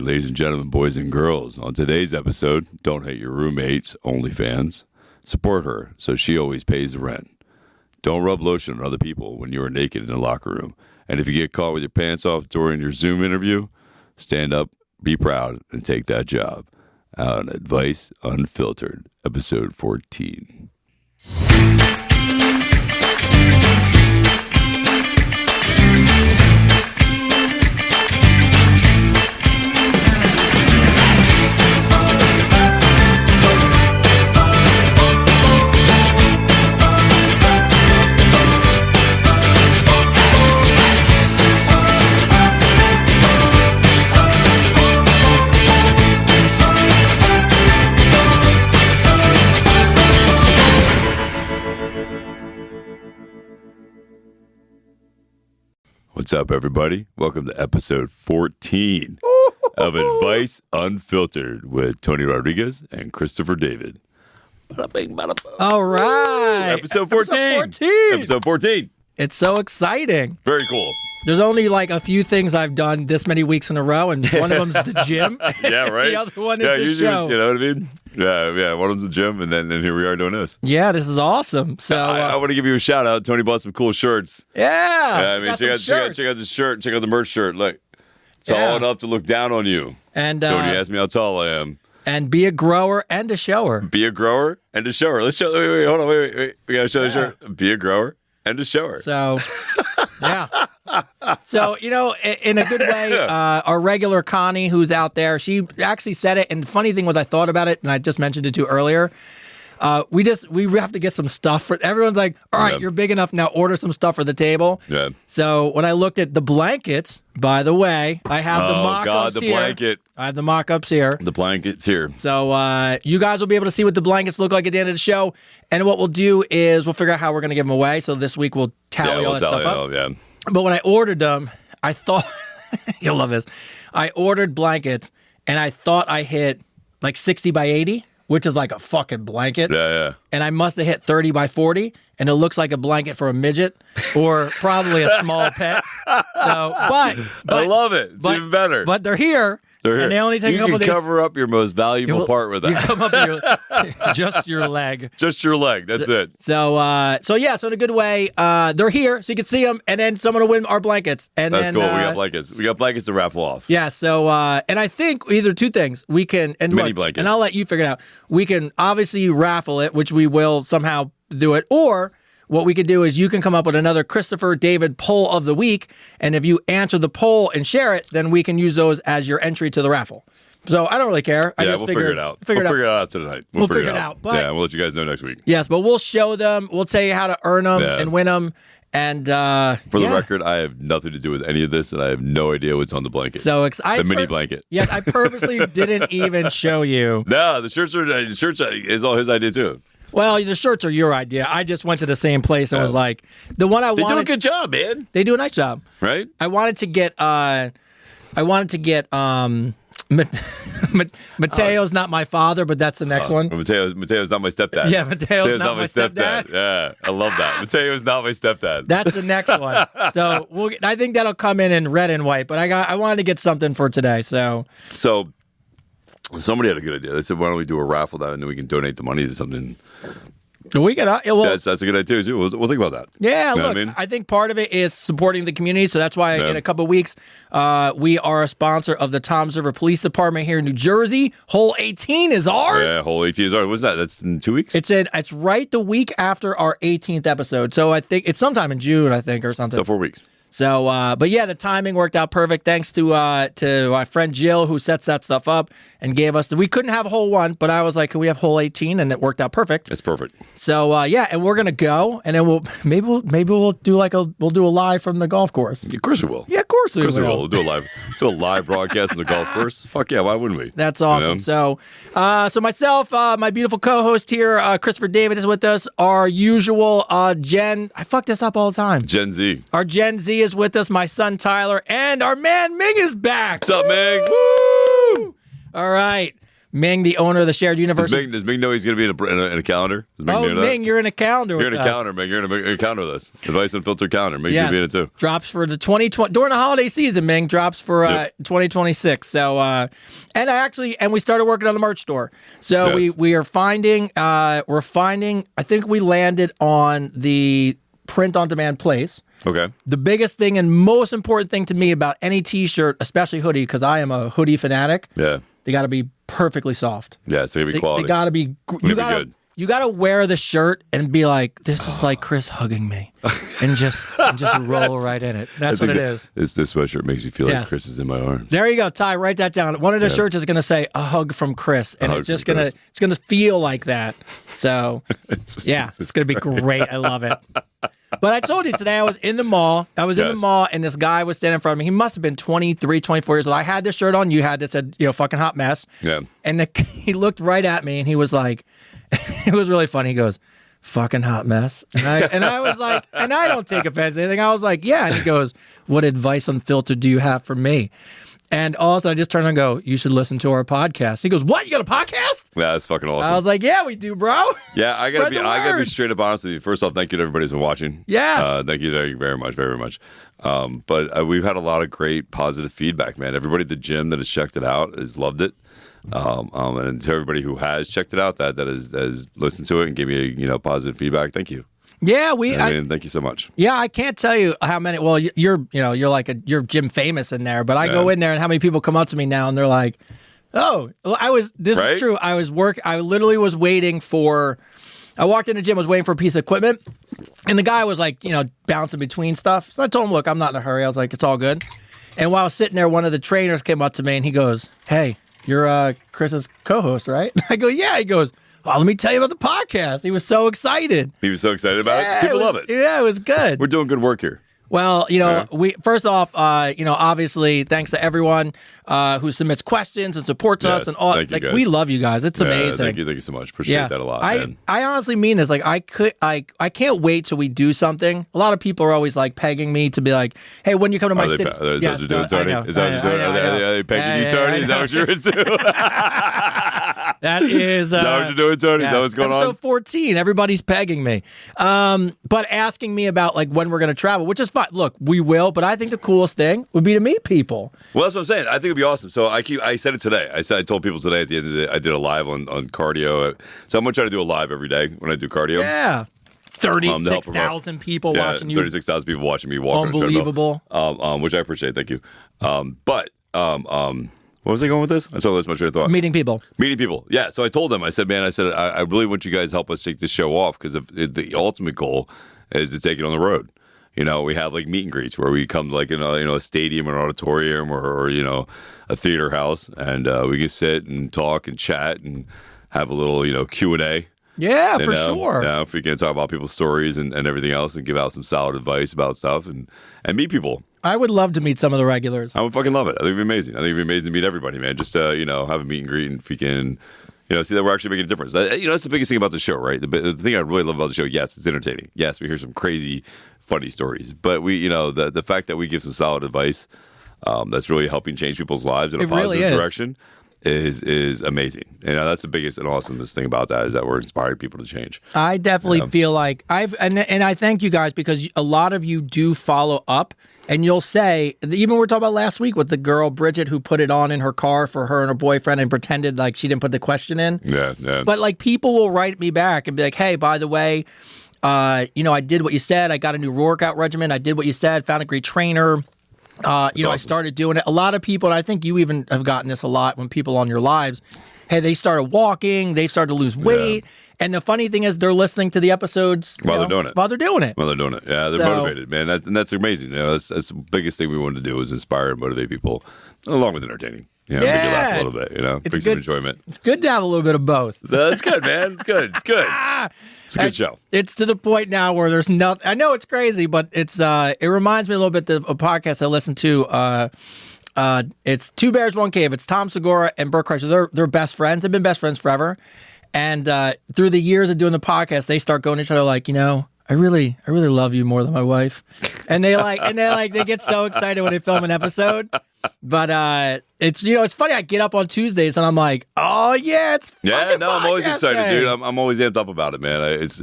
ladies and gentlemen, boys and girls. On today's episode, don't hate your roommates, Onlyfans. Support her so she always pays the rent. Don't rub lotion on other people when you are naked in the locker room. And if you get caught with your pants off during your Zoom interview, stand up, be proud, and take that job. On Advice Unfiltered, episode 14. What's up, everybody? Welcome to episode 14 of Advice Unfiltered with Tony Rodriguez and Christopher David. Bada bing, bada boom. All right. Episode 14. Episode 14. It's so exciting. Very cool. There's only like a few things I've done this many weeks in a row, and one of them's the gym. Yeah, right? The other one is the show. You know what I mean? Yeah. One of them's the gym, and then here we are doing this. Yeah, this is awesome. So I want to give you a shout out. Tony bought some cool shirts. Yeah. I mean, check out the shirt. Check out the merch shirt. Look, it's all enough to look down on you. And so when you ask me how tall I am. And be a grower and a shower. Be a grower and a shower. Let's show. Wait, hold on. Wait. We gotta show the shirt. Be a grower and a shower. So, yeah. So, you know, in a good way, our regular Connie, who's out there, she actually said it. And the funny thing was, I thought about it, and I just mentioned it to you earlier. We have to get some stuff for everyone's like, all right, you're big enough now, order some stuff for the table. Yeah. So when I looked at the blankets, by the way, I have the mock-ups here. Blanket. I have the mock-ups here. The blankets here. So you guys will be able to see what the blankets look like at the end of the show. And what we'll do is we'll figure out how we're going to give them away. So this week we'll tally all that stuff up. But when I ordered them, I thought, you'll love this. I ordered blankets, and I thought I hit like 60 by 80. Which is like a fucking blanket. Yeah. And I must have hit 30 by 40, and it looks like a blanket for a midget or probably a small pet. So, but I love it. It's even better. But they're here. And they only take a couple days. You can cover up your most valuable part with that. You come up with just your leg. Just your leg. That's it. So in a good way, they're here, so you can see them, and then someone will win our blankets. And that's cool. We got blankets. We got blankets to raffle off. Yeah. So, and I think either two things we can mini blankets, and I'll let you figure it out. We can obviously raffle it, which we will somehow do it, or what we could do is you can come up with another Christopher David poll of the week, and if you answer the poll and share it, then we can use those as your entry to the raffle. So I don't really care. We'll figure it out. We'll figure it out tonight. We'll figure it out. But we'll let you guys know next week. Yes, but we'll show them. We'll tell you how to earn them and win them. And for the record, I have nothing to do with any of this, and I have no idea what's on the blanket. So the mini blanket. Yes, I purposely didn't even show you. No, the shirts is all his idea too. Well, the shirts are your idea. I just went to the same place and was like, the one I wanted. They do a good job, man. They do a nice job, right? I wanted to get. Mateo's not my father, but that's the next one. Mateo's not my stepdad. Yeah, Mateo's not my stepdad. Yeah, I love that. Mateo's not my stepdad. That's the next one. So I think that'll come in red and white. But I wanted to get something for today. So somebody had a good idea. They said, why don't we do a raffle down and then we can donate the money to something. We could. That's a good idea too. We'll think about that. Yeah, look, I think part of it is supporting the community. So that's why in a couple of weeks, we are a sponsor of the Toms River Police Department here in New Jersey. Hole 18 is ours. Yeah, Hole 18 is ours. What's that? That's in 2 weeks? It's right the week after our 18th episode. So I think it's sometime in June, I think, or something. So 4 weeks. So, but yeah, the timing worked out perfect. Thanks to my friend Jill, who sets that stuff up and gave us we couldn't have hole 1, but I was like, can we have hole 18? And it worked out perfect. It's perfect. So, and we're gonna go, and then we'll do a live from the golf course. Of course we will. Yeah, of course we will. We'll do a live broadcast on the golf course. Fuck yeah, why wouldn't we? That's awesome. You know? So myself, my beautiful co-host here, Christopher David is with us. Our usual Jen, I fuck this up all the time. Gen Z. Our Gen Z is with us, my son Tyler, and our man Ming is back. What's up, Ming? Woo! All right. Ming, the owner of the shared universe. Does Ming know he's going to be in a calendar? Does Ming know that? Ming, you're in a calendar. You're in a calendar, Ming. You're in a calendar with us. Advice Unfiltered calendar. Ming's going to be in it too. Drops for the 2020 during the holiday season. Ming drops for 2026. So and we started working on the merch store. So we are finding. We're finding. I think we landed on the print on demand place. Okay. The biggest thing and most important thing to me about any T-shirt, especially hoodie, because I am a hoodie fanatic. Yeah. They got to be perfectly soft. Yeah, it's gonna be quality. They got to be. You got to wear the shirt and be like, this is like Chris hugging me, and just roll right in it. That's what it is. This sweatshirt makes me feel like Chris is in my arms. There you go, Ty. Write that down. One of the shirts is gonna say "a hug from Chris," and it's gonna feel like that. So it's gonna be great. I love it. But I told you today I was in the mall. In the mall, and this guy was standing in front of me. He must have been 23, 24 years old. I had this shirt on. You had that said, fucking hot mess. Yeah. And he looked right at me, and he was like, it was really funny. He goes, fucking hot mess. And I was like, and I don't take offense to anything. I was like, yeah. And he goes, what advice unfiltered do you have for me? And all of a sudden, I just turned and go, you should listen to our podcast. He goes, what? You got a podcast? Yeah, that's fucking awesome. I was like, yeah, we do, bro. Yeah, I gotta be straight up honest with you. First off, thank you to everybody who's been watching. Yes. Thank you very much, very much. But we've had a lot of great positive feedback, man. Everybody at the gym that has checked it out has loved it. And to everybody who has checked it out, that has listened to it and gave me positive feedback, thank you. Yeah, thank you so much. Yeah, I can't tell you how many. Well, you're gym famous in there, but I go in there and how many people come up to me now and they're like, "Oh, this is true. I literally was waiting for. I walked in the gym, was waiting for a piece of equipment, and the guy was like, bouncing between stuff. So I told him, "Look, I'm not in a hurry." I was like, "It's all good." And while I was sitting there, one of the trainers came up to me and he goes, "Hey, you're Chris's co-host, right?" I go, "Yeah." He goes, "Oh, let me tell you about the podcast." He was so excited. He was so excited about it? People love it. Yeah, it was good. We're doing good work here. Well, we first off, obviously, thanks to everyone who submits questions and supports us and all. Thank you guys. We love you guys. It's amazing. Thank you so much. Appreciate that a lot. I honestly mean this. Like, I can't wait till we do something. A lot of people are always like pegging me to be like, "Hey, when you come to my city?" Is that what you're doing, Tony? Is that what you're doing? Are they pegging you, Tony? Is that what you're into? That is that what you're doing, Tony? Is that what's going on? Episode 14. Everybody's pegging me, but asking me about like when we're going to travel, which is fine. Look, we will, but I think the coolest thing would be to meet people. Well, that's what I'm saying. I think it'd be awesome. So I said it today. I told people today at the end of the day, I did a live on cardio. So I'm gonna try to do a live every day when I do cardio. Yeah. 36,000 people watching you. 36,000 people watching me walk. Unbelievable. Which I appreciate. Thank you. What was I going with this? I told this much thought. Meeting people. Yeah. So I told them, I said, I really want you guys to help us take this show off because the ultimate goal is to take it on the road. We have like meet and greets where we come to like a stadium or an auditorium or a theater house and we can sit and talk and chat and have a little Q&A. Yeah, for sure. Yeah, if we can talk about people's stories and everything else and give out some solid advice about stuff and meet people. I would love to meet some of the regulars. I would fucking love it. I think it'd be amazing. I think it'd be amazing to meet everybody, man. Just have a meet and greet and if we can see that we're actually making a difference. That's the biggest thing about the show, right? The thing I really love about the show, yes, it's entertaining. Yes, we hear some crazy, funny stories. But we, the fact that we give some solid advice that's really helping change people's lives in a positive direction is amazing. That's the biggest and awesomest thing about that is that we're inspiring people to change. I definitely feel like and I thank you guys because a lot of you do follow up and you'll say, even we were talking about last week with the girl, Bridget, who put it on in her car for her and her boyfriend and pretended like she didn't put the question in. Yeah. But like people will write me back and be like, hey, by the way, I did what you said. I got a new workout regimen. I did what you said, found a great trainer. Awesome. I started doing it. A lot of people, and I think you even have gotten this a lot when people on your lives, hey, they started walking, they started to lose weight. Yeah. And the funny thing is they're listening to the episodes while they're doing it. Yeah, they're motivated, man. That's amazing. That's the biggest thing we wanted to do is inspire and motivate people along with entertaining. Make you laugh a little bit, bring some enjoyment. It's good to have a little bit of both. That's good, man. It's good. It's a good show. It's to the point now where there's nothing. I know it's crazy, but it reminds me a little bit of a podcast I listened to. It's Two Bears, One Cave. It's Tom Segura and Bert Kreischer. They're best friends. They've been best friends forever. And through the years of doing the podcast, they start going to each other like, I really love you more than my wife. And they get so excited when they film an episode. But it's it's funny. I get up on Tuesdays and I'm like, oh yeah, it's fucking I'm always podcast excited, day. dude. I'm always amped up about it, man. It's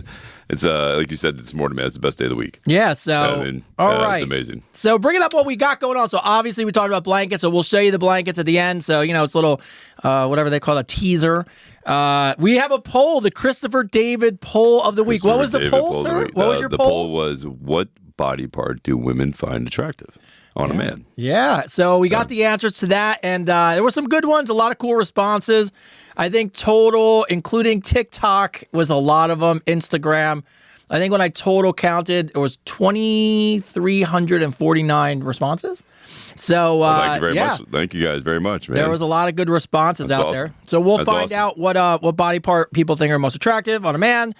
like you said this morning, man. It's the best day of the week. Yeah. So all right, it's amazing. So bringing up what we got going on. So obviously we talked about blankets. So we'll show you the blankets at the end. So it's a little whatever they call a teaser. We have a poll, the Christopher David poll of the week. What was the poll, sir? What was your poll? The poll was, what body part do women find attractive on a man? Yeah. So we got the answers to that, and there were some good ones, a lot of cool responses. I think total, including TikTok, was a lot of them. Instagram. I think when I total counted, it was 2,349 responses. So thank you very much. Thank you guys very much, man. There was a lot of good responses out there. So we'll find out what body part people think are most attractive on a man,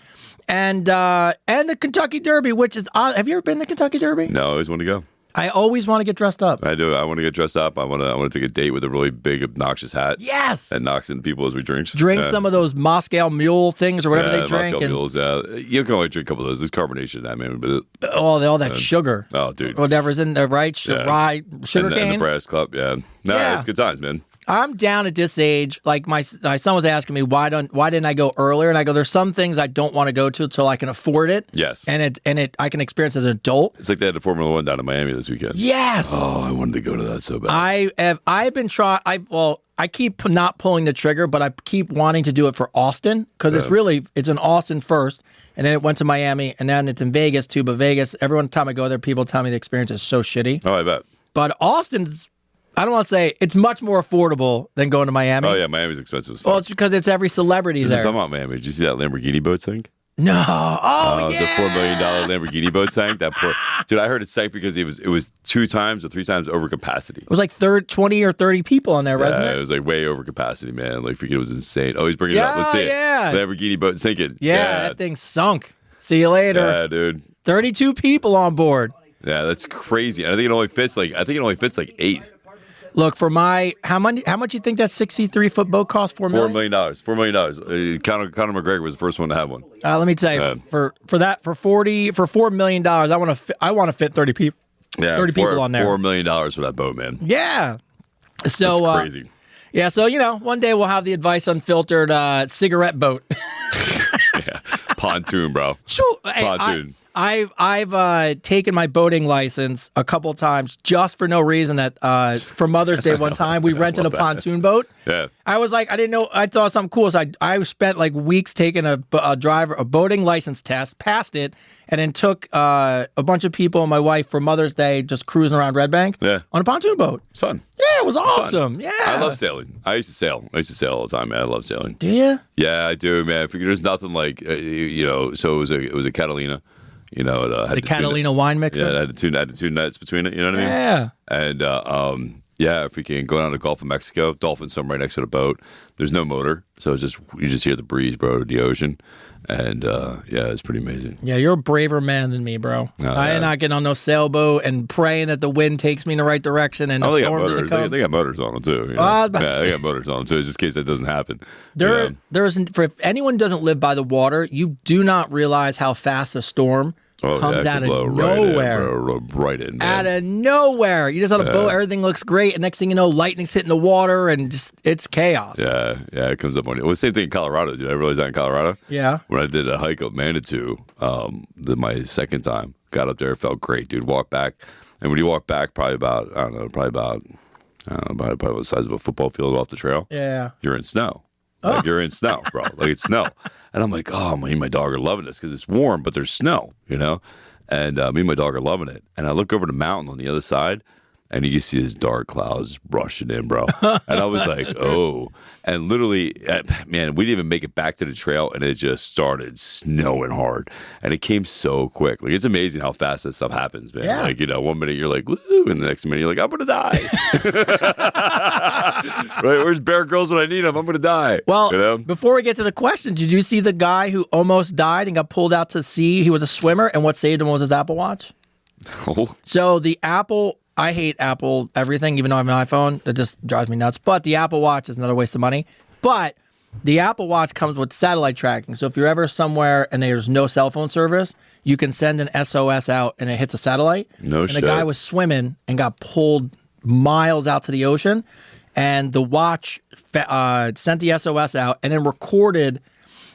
and the Kentucky Derby, which is have you ever been to Kentucky Derby? No, I always want to go. I always want to get dressed up. I do. I want to get dressed up. I want to take a date with a really big, obnoxious hat. Yes. That knocks into people as we drink. Drink some of those Moscow Mule things or whatever they drink. Moscow Mules. You can only drink a couple of those. There's carbonation in that, man. But, all that sugar. Oh, dude. Whatever's in there, right? Rye, sugar cane. And the Brass Club, yeah. It's good times, man. I'm down at this age. Like my son was asking me why didn't I go earlier? And I go, there's some things I don't want to go to until I can afford it. Yes. And I can experience as an adult. It's like they had the Formula One down in Miami this weekend. Yes. Oh, I wanted to go to that so bad. I've been trying. I keep not pulling the trigger, but I keep wanting to do it for Austin because it's in Austin first, and then it went to Miami, and then it's in Vegas too. But Vegas, every time I go there, people tell me the experience is so shitty. Oh, I bet. But Austin's, I don't want to say it's much more affordable than going to Miami. Oh yeah, Miami's expensive as fuck. Well, it's because it's every celebrity there. Talking about Miami, did you see that Lamborghini boat sink? No. Oh yeah. The $4 million Lamborghini boat sank. That poor dude. I heard it sank because it was 2 times or 3 times over capacity. It was like 20 or 30 people on there, wasn't it? It was like way over capacity, man. Like it was insane. Oh, he's bringing it up. Let's see it. Lamborghini boat sinking. Yeah, that thing sunk. See you later. Yeah, dude. 32 people on board. Yeah, that's crazy. I think it only fits like 8. Look, for how much you think that 63-foot boat cost? $4 million? $4 million. Conor McGregor was the first one to have one. Let me tell you, for $4 million, I want to fit 30 people. Yeah, 30 people on there. $4 million for that boat, man. Yeah. So that's crazy. Yeah, so one day we'll have the Advice Unfiltered cigarette boat. Yeah, pontoon, bro. Pontoon. I've taken my boating license a couple times just for no reason. That for Mother's Day one time we rented a pontoon boat. Yeah, I was like, I didn't know. I thought something cool. So I spent like weeks taking a boating license test, passed it, and then took a bunch of people and my wife for Mother's Day just cruising around Red Bank on a pontoon boat. It's fun. Yeah, it was awesome. Fun. Yeah, I love sailing. I used to sail all the time, man. I love sailing. Do you? Yeah, I do, man. There's nothing like So it was a Catalina. It had the Catalina wine mixer. Yeah, it had the 2 nets between it. You know what I mean? Yeah. And if we can go down to the Gulf of Mexico, dolphins swim right next to the boat. There's no motor, so it's you just hear the breeze, bro, to the ocean, and it's pretty amazing. Yeah, you're a braver man than me, bro. I am not getting on no sailboat and praying that the wind takes me in the right direction and the storm doesn't come. They got motors on them too. They got motors on them too, just in case that doesn't happen. If anyone doesn't live by the water, you do not realize how fast a storm comes out of nowhere. Right in, man. Out of nowhere. You just on a boat, everything looks great, and next thing you know, lightning's hitting the water, and just it's chaos. Yeah, it comes up on you. Well, same thing in Colorado, dude. I realized that in Colorado. Yeah. When I did a hike up Manitou, my second time, got up there, it felt great, dude. Walked back, and when you walk back, probably about the size of a football field off the trail. Yeah. You're in snow. Like you're in snow, bro. Like it's snow. And I'm like, oh, me and my dog are loving this because it's warm, but there's snow, And me and my dog are loving it. And I look over the mountain on the other side, and you see these dark clouds rushing in, bro. And I was like, oh. And literally, man, we didn't even make it back to the trail, and it just started snowing hard. And it came so quick. Like, it's amazing how fast that stuff happens, man. Yeah. Like, 1 minute you're like, woo, and the next minute you're like, I'm going to die. Right? Where's Bear Grylls when I need him? I'm going to die. Well, before we get to the question, did you see the guy who almost died and got pulled out to sea? He was a swimmer, and what saved him was his Apple Watch. Oh. So the Apple... I hate Apple everything, even though I have an iPhone. That just drives me nuts. But the Apple Watch is another waste of money. But the Apple Watch comes with satellite tracking. So if you're ever somewhere and there's no cell phone service, you can send an SOS out and it hits a satellite. No shit. And the guy was swimming and got pulled miles out to the ocean, and the watch sent the SOS out and then recorded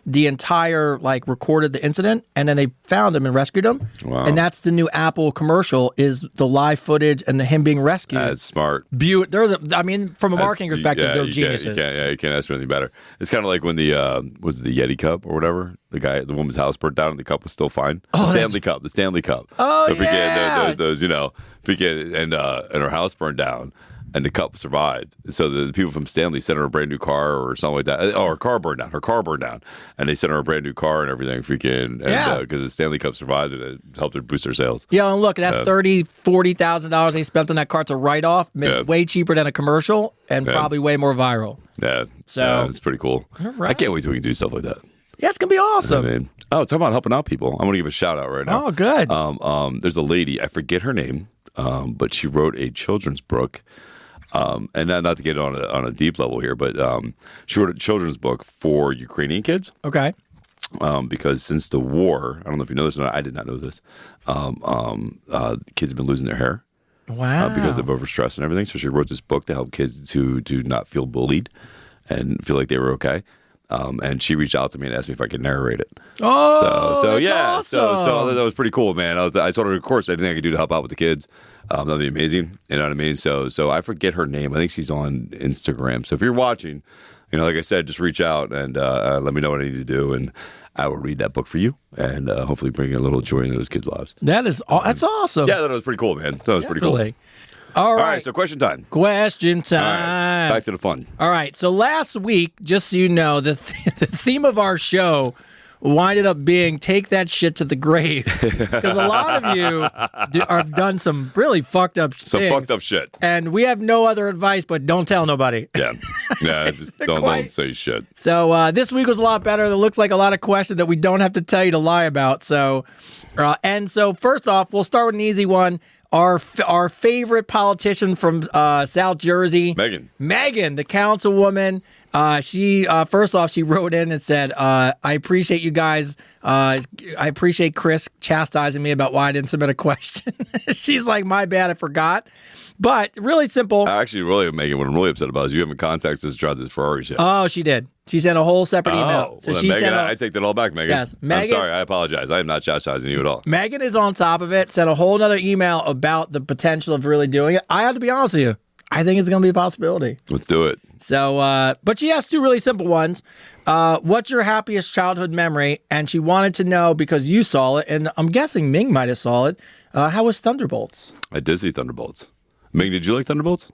the entire, recorded the incident, and then they found him and rescued him. Wow. And that's the new Apple commercial, is the live footage and him being rescued. That's smart. From a marketing perspective, they're geniuses. You can't ask for anything better. It's kind of like when the was it the Yeti cup or whatever? The woman's house burned down and the cup was still fine. Oh, The Stanley Cup. Oh, Don't forget yeah. those and her house burned down. And the cup survived. So the people from Stanley sent her a brand new car or something like that. Oh, her car burned down. And they sent her a brand new car and everything, because the Stanley Cup survived and it helped her boost her sales. Yeah, and look, that $30,000-$40,000 they spent on that car to write off, way cheaper than a commercial and probably way more viral. Yeah, so it's pretty cool. Right. I can't wait till we can do stuff like that. Yeah, it's gonna be awesome. Talk about helping out people. I'm gonna give a shout out right now. Oh, good. There's a lady, I forget her name, but she wrote a children's book. And not to get on a deep level here, but she wrote a children's book for Ukrainian kids. Okay. Because since the war, I don't know if you know this or not, I did not know this, kids have been losing their hair. Wow. Because of overstress and everything. So she wrote this book to help kids to not feel bullied and feel like they were okay. And she reached out to me and asked me if I could narrate it. Oh, so that's yeah, awesome. so that was pretty cool, man. I told her, of course, anything I could do to help out with the kids, that'd be amazing. You know what I mean? So I forget her name. I think she's on Instagram. So if you're watching, like I said, just reach out and let me know what I need to do, and I will read that book for you, and hopefully bring a little joy into those kids' lives. That's awesome. Yeah, that was pretty cool, man. That was pretty cool. All right, so question time. Question time. All right, back to the fun. All right, so last week, just so you know, the theme of our show winded up being "Take That Shit to the Grave," because a lot of you have done some really fucked up things. Some fucked up shit. And we have no other advice but don't tell nobody. Yeah, just don't say shit. So this week was a lot better. There looks like a lot of questions that we don't have to tell you to lie about. So, so first off, we'll start with an easy one. Our favorite politician from South Jersey, Megan, the councilwoman. She first off, she wrote in and said, "I appreciate you guys. I appreciate Chris chastising me about why I didn't submit a question." She's like, "My bad, I forgot." But really simple. Actually, really, Megan, what I'm really upset about is you haven't contacted us to drive this Ferrari shit. Oh, she did. She sent a whole separate email. So she Megan, I take that all back, Megan. Yes, Megan. I'm sorry. I apologize. I am not chastising you at all. Megan is on top of it. Sent a whole other email about the potential of really doing it. I have to be honest with you. I think it's going to be a possibility. Let's do it. So, but she asked two really simple ones. What's your happiest childhood memory? And she wanted to know, because you saw it, and I'm guessing Ming might have saw it, how was Thunderbolts? I did see Thunderbolts. Ming, did you like Thunderbolts?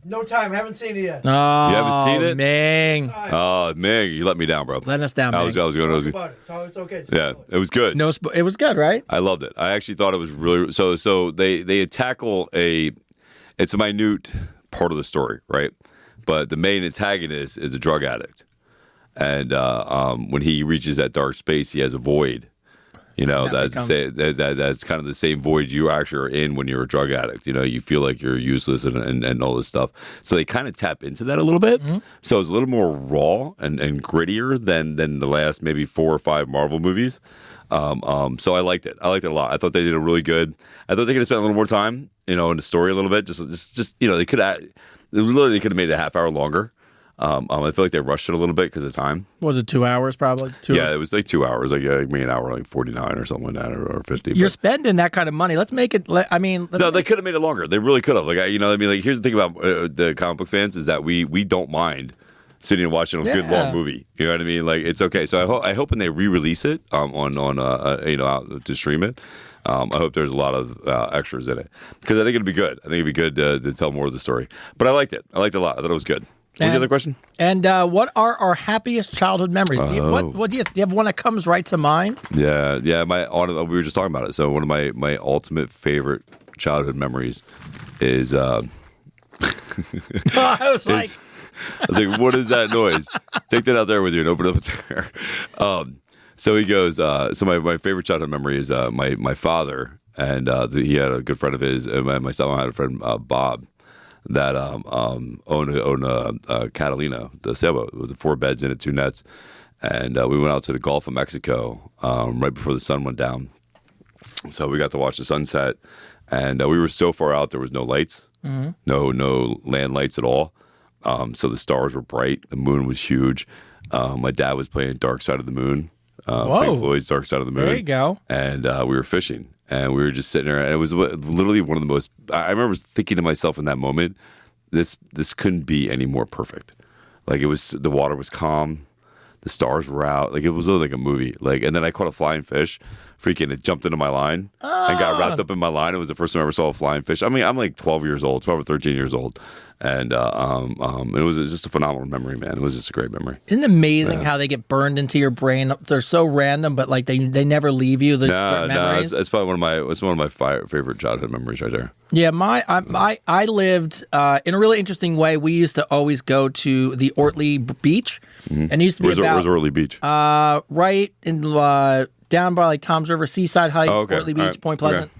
No time. Haven't seen it yet. Oh, you haven't seen it? Ming. Oh, Ming, you let me down, bro. Letting us down, Ming. Talk about it. It's okay. It was good. No, it was good, right? I loved it. I actually thought it was really so. They tackle it's a minute part of the story, right? But the main antagonist is a drug addict, and when he reaches that dark space, he has a void. That's kind of the same void you actually are in when you're a drug addict. You feel like you're useless and all this stuff. So they kind of tap into that a little bit. Mm-hmm. So it's a little more raw and grittier than the last maybe 4 or 5 Marvel movies. So I liked it. I liked it a lot. I thought they did it really good. I thought they could have spent a little more time, in the story a little bit. Just they could have made it a half hour longer. I feel like they rushed it a little bit because of time. Was it 2 hours probably? It was like 2 hours. Maybe an hour, like 49 or something like that, or 50. You're spending that kind of money. Let's make it. They could have made it longer. They really could have. Here's the thing about the comic book fans is that we don't mind sitting and watching a good long movie. You know what I mean? It's okay. So I hope when they re-release it out to stream it. I hope there's a lot of extras in it because I think it'd be good. I think it'd be good to tell more of the story. But I liked it. I liked it a lot. I thought it was good. What was the other question? And what are our happiest childhood memories? Do you have one that comes right to mind? Yeah. We were just talking about it. So one of my ultimate favorite childhood memories is. I was like, what is that noise? Take that out there with you and open up there. So he goes. So my favorite childhood memory is my father, and he had a good friend of his, and myself had a friend Bob. That owned a Catalina, the sailboat with the 4 beds in it, 2 nets, and we went out to the Gulf of Mexico right before the sun went down. So we got to watch the sunset, and we were so far out there was no lights, no land lights at all. So the stars were bright. The moon was huge. My dad was playing Dark Side of the Moon. Pink Floyd's Dark Side of the Moon. There you go. And we were fishing. And we were just sitting there. And it was literally one of the most... I remember thinking to myself in that moment, this couldn't be any more perfect. Like, it was... The water was calm. The stars were out. Like, it was like a movie. Like, and then I caught a flying fish. Freaking, it jumped into my line and got wrapped up in my line. It was the first time I ever saw a flying fish. I mean, I'm like 12 or 13 years old. And it was just a phenomenal memory, man. It was just a great memory. Isn't it amazing how they get burned into your brain? They're so random, but like they never leave you. There's certain memories. It's probably one of my favorite childhood memories right there. Yeah, I lived in a really interesting way. We used to always go to the Ortley Beach, and it used to be where's Ortley Beach? Right in down by like Tom's River, Seaside Heights, Ortley Beach, Point Pleasant. Okay.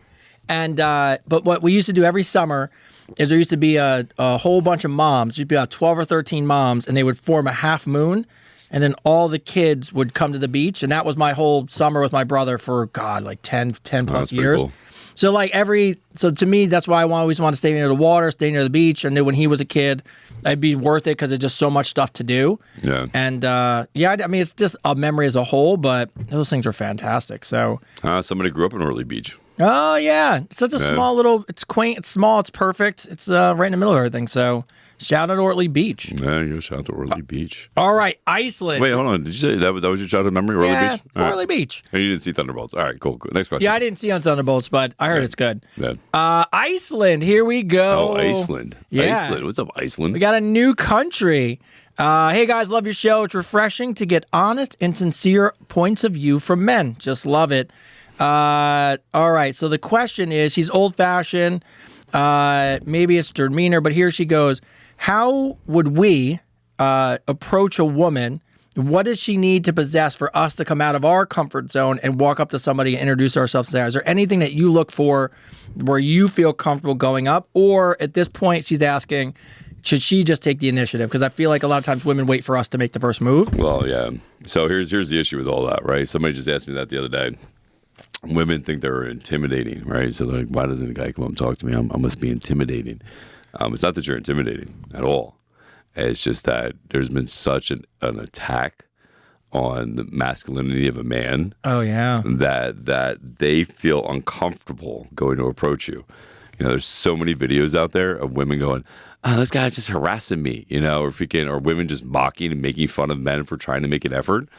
And but what we used to do every summer is there used to be a whole bunch of moms. There'd be about 12 or 13 moms, and they would form a half moon, and then all the kids would come to the beach, and that was my whole summer with my brother for like 10 plus years. Cool. So so to me, that's why I always want to stay near the water, stay near the beach. I knew when he was a kid, it'd be worth it because there's just so much stuff to do. Yeah. And I mean, it's just a memory as a whole, but those things are fantastic. So. Somebody grew up in Ortley Beach. Oh yeah, it's such a small little. It's quaint. It's small. It's perfect. It's right in the middle of everything. So. Shout out to Ortley Beach. Yeah, you shout out to Ortley Beach. All right, Iceland. Wait, hold on. Did you say that was your childhood memory, Ortley Beach? Ortley Beach. And you didn't see Thunderbolts. All right, cool. Next question. Yeah, I didn't see on Thunderbolts, but I heard it's good. Yeah. Iceland, here we go. Oh, Iceland. Yeah. Iceland. What's up, Iceland? We got a new country. Hey, guys, love your show. It's refreshing to get honest and sincere points of view from men. Just love it. All right, so the question is, she's old-fashioned. Maybe it's demeanor, but here she goes. How would we approach a woman? What does she need to possess for us to come out of our comfort zone and walk up to somebody and introduce ourselves to her? Is there anything that you look for where you feel comfortable going up? Or at this point, she's asking, should she just take the initiative? Because I feel like a lot of times women wait for us to make the first move. Well, yeah. So here's the issue with all that, right? Somebody just asked me that the other day. Women think they're intimidating, right? So they're like, why doesn't a guy come up and talk to me? I must be intimidating. It's not that you're intimidating at all. It's just that there's been such an attack on the masculinity of a man. Oh, yeah. That they feel uncomfortable going to approach you. You know, there's so many videos out there of women going, oh, this guy's just harassing me, you know, or women just mocking and making fun of men for trying to make an effort,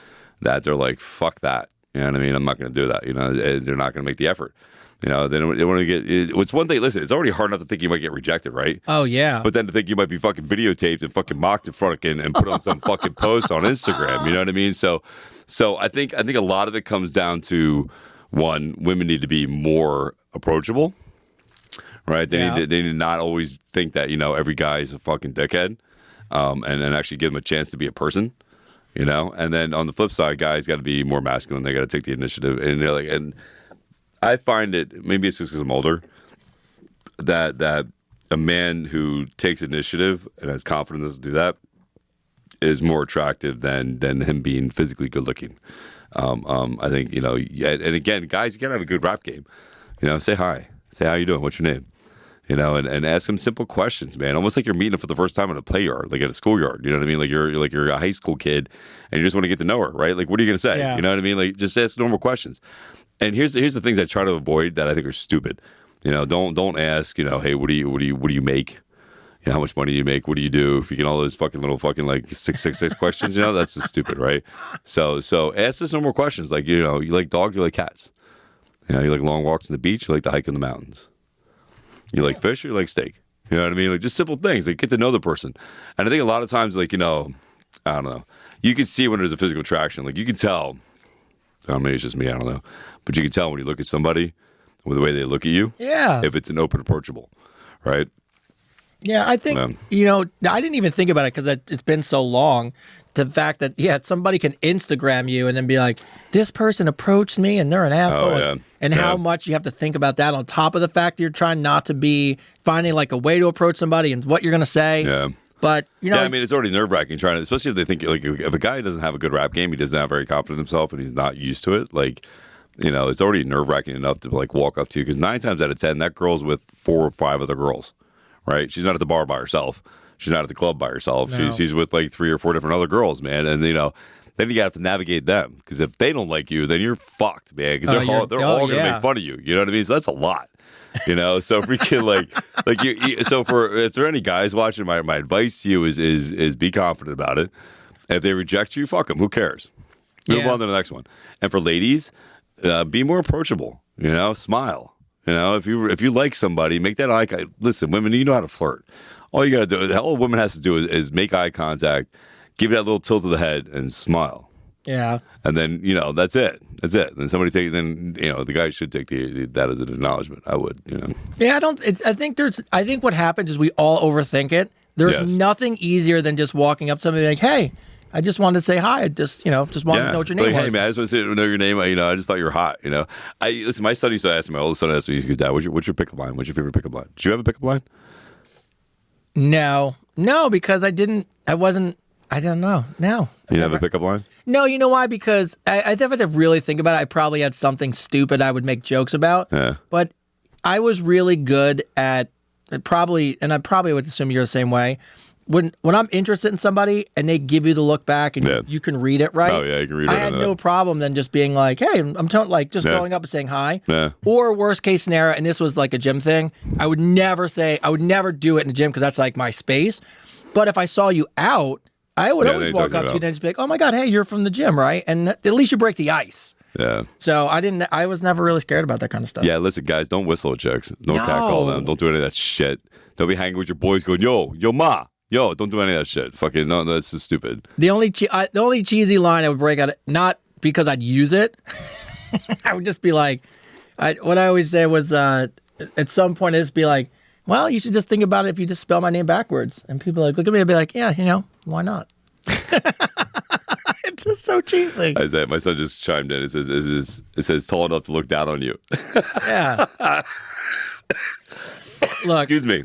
that they're like, fuck that. You know what I mean? I'm not going to do that. You know, they're not going to make the effort. You know, they want to get. It's one thing. Listen, it's already hard enough to think you might get rejected, right? Oh yeah. But then to think you might be fucking videotaped and fucking mocked in front of and put on some fucking post on Instagram. You know what I mean? So I think a lot of it comes down to, one, women need to be more approachable, right? They need to not always think that, you know, every guy is a fucking dickhead, and actually give them a chance to be a person. You know, and then on the flip side, guys got to be more masculine. They got to take the initiative, and they're like, and I find it, maybe it's just because I'm older, that a man who takes initiative and has confidence to do that is more attractive than him being physically good looking. I think, you know, and again, guys, you gotta have a good rap game. You know, say hi, say how you doing, what's your name. You know, and ask them simple questions, man. Almost like you're meeting them for the first time in a play yard, like at a schoolyard. You know what I mean? Like you're a high school kid, and you just want to get to know her, right? Like, what are you gonna say? Yeah. You know what I mean? Like, just ask normal questions. And here's the things I try to avoid that I think are stupid. You know, don't ask. You know, hey, what do you make? You know, how much money do you make? What do you do? If you get all those fucking little fucking like 666 questions, you know, that's just stupid, right? So ask us normal questions, like, you know, you like dogs, you like cats. You know, you like long walks on the beach, you like to hike in the mountains. You like fish or you like steak? You know what I mean? Like, just simple things. Like, get to know the person. And I think a lot of times, like, you know, I don't know. You can see when there's a physical attraction. Like, you can tell. Maybe it's just me. I don't know. But you can tell when you look at somebody with the way they look at you. Yeah. If it's an open approachable, right? Yeah, I think, you know, I didn't even think about it because it's been so long. The fact that, somebody can Instagram you and then be like, this person approached me and they're an asshole. Oh, yeah. And how much you have to think about that on top of the fact you're trying not to be finding like a way to approach somebody and what you're going to say. Yeah. But, you know. Yeah, I mean, it's already nerve-wracking trying to, especially if they think, like, if a guy doesn't have a good rap game, he doesn't have very confident in himself and he's not used to it, like, you know, it's already nerve-wracking enough to, like, walk up to you. Because 9 times out of 10, that girl's with 4 or 5 other girls. right? She's not at the bar by herself. She's not at the club by herself. No. She's with like 3 or 4 different other girls, man. And then you got to navigate them, because if they don't like you, then you're fucked, man. Because they're all gonna make fun of you. You know what I mean? So that's a lot. So freaking if there are any guys watching, my advice to you is be confident about it. And if they reject you, fuck them. Who cares? Move on to the next one. And for ladies, be more approachable. Smile. If you like somebody, make that eye contact. Listen, women, you know how to flirt. All you got to do, all a woman has to do is make eye contact, give it that little tilt of the head, and smile. Yeah. And then, that's it. That's it. Then the guy should take that as an acknowledgement. I would, Yeah, I think what happens is we all overthink it. There's nothing easier than just walking up to somebody like, hey, I just wanted to say hi. I just wanted to know what your name was. Hey, man, I just want to know your name. I just thought you were hot, Listen, my son used to ask me, my oldest son asked me, he goes, Dad, what's your pickup line? What's your favorite pickup line? Did you have a pickup line? No, because I don't know. No. You have a pickup line? No, you know why? Because I think if I really think about it, I probably had something stupid I would make jokes about. Yeah. But I was really good at and I probably would assume you're the same way. When I'm interested in somebody and they give you the look back and you can read it right. Oh yeah, you can read it. I had no problem then just being like, hey, I'm going up and saying hi. Yeah. Or worst case scenario, and this was like a gym thing, I would never do it in the gym because that's like my space. But if I saw you out, I would always walk up to you and just be like, oh my God, hey, you're from the gym, right? And at least you break the ice. Yeah. So I was never really scared about that kind of stuff. Yeah, listen, guys, don't whistle at chicks. Don't catcall them. Don't do any of that shit. Don't be hanging with your boys going, yo, ma. Yo, don't do any of that shit. Fucking no, that's just stupid. The only cheesy line I would break out, not because I'd use it. I would just be like, what I always say was, at some point, I'd just be like, well, you should just think about it if you just spell my name backwards. And people look at me and be like, yeah, why not? It's just so cheesy. My son just chimed in. It says tall enough to look down on you. Yeah. Look, excuse me.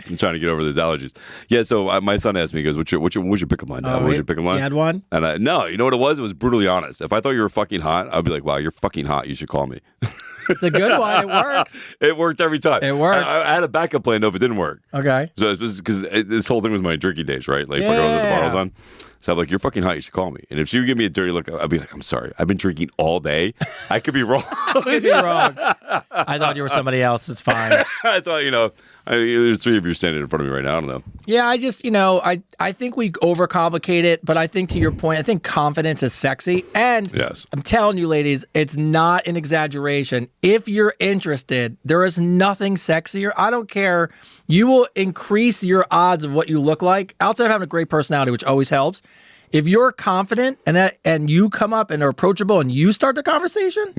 I'm trying to get over those allergies. Yeah, so my son asked me, he goes, what's your pickup line? What's your pickup line? You had one? And no, you know what it was? It was brutally honest. If I thought you were fucking hot, I'd be like, wow, you're fucking hot. You should call me. It's a good one. It works. It worked every time. It works. I had a backup plan if it didn't work. Okay. So it was because this whole thing was my drinking days, right? Like, fucking I was at the bar all the time. So I'm like, you're fucking hot. You should call me. And if she would give me a dirty look, I'd be like, I'm sorry. I've been drinking all day. I could be wrong. You could be wrong. I thought you were somebody else. It's fine. I thought, there's 3 of you standing in front of me right now. I don't know. Yeah, I just, I think we overcomplicate it. But I think to your point, I think confidence is sexy. And yes. I'm telling you, ladies, it's not an exaggeration. If you're interested, there is nothing sexier. I don't care. You will increase your odds of what you look like outside of having a great personality, which always helps. If you're confident and you come up and are approachable and you start the conversation,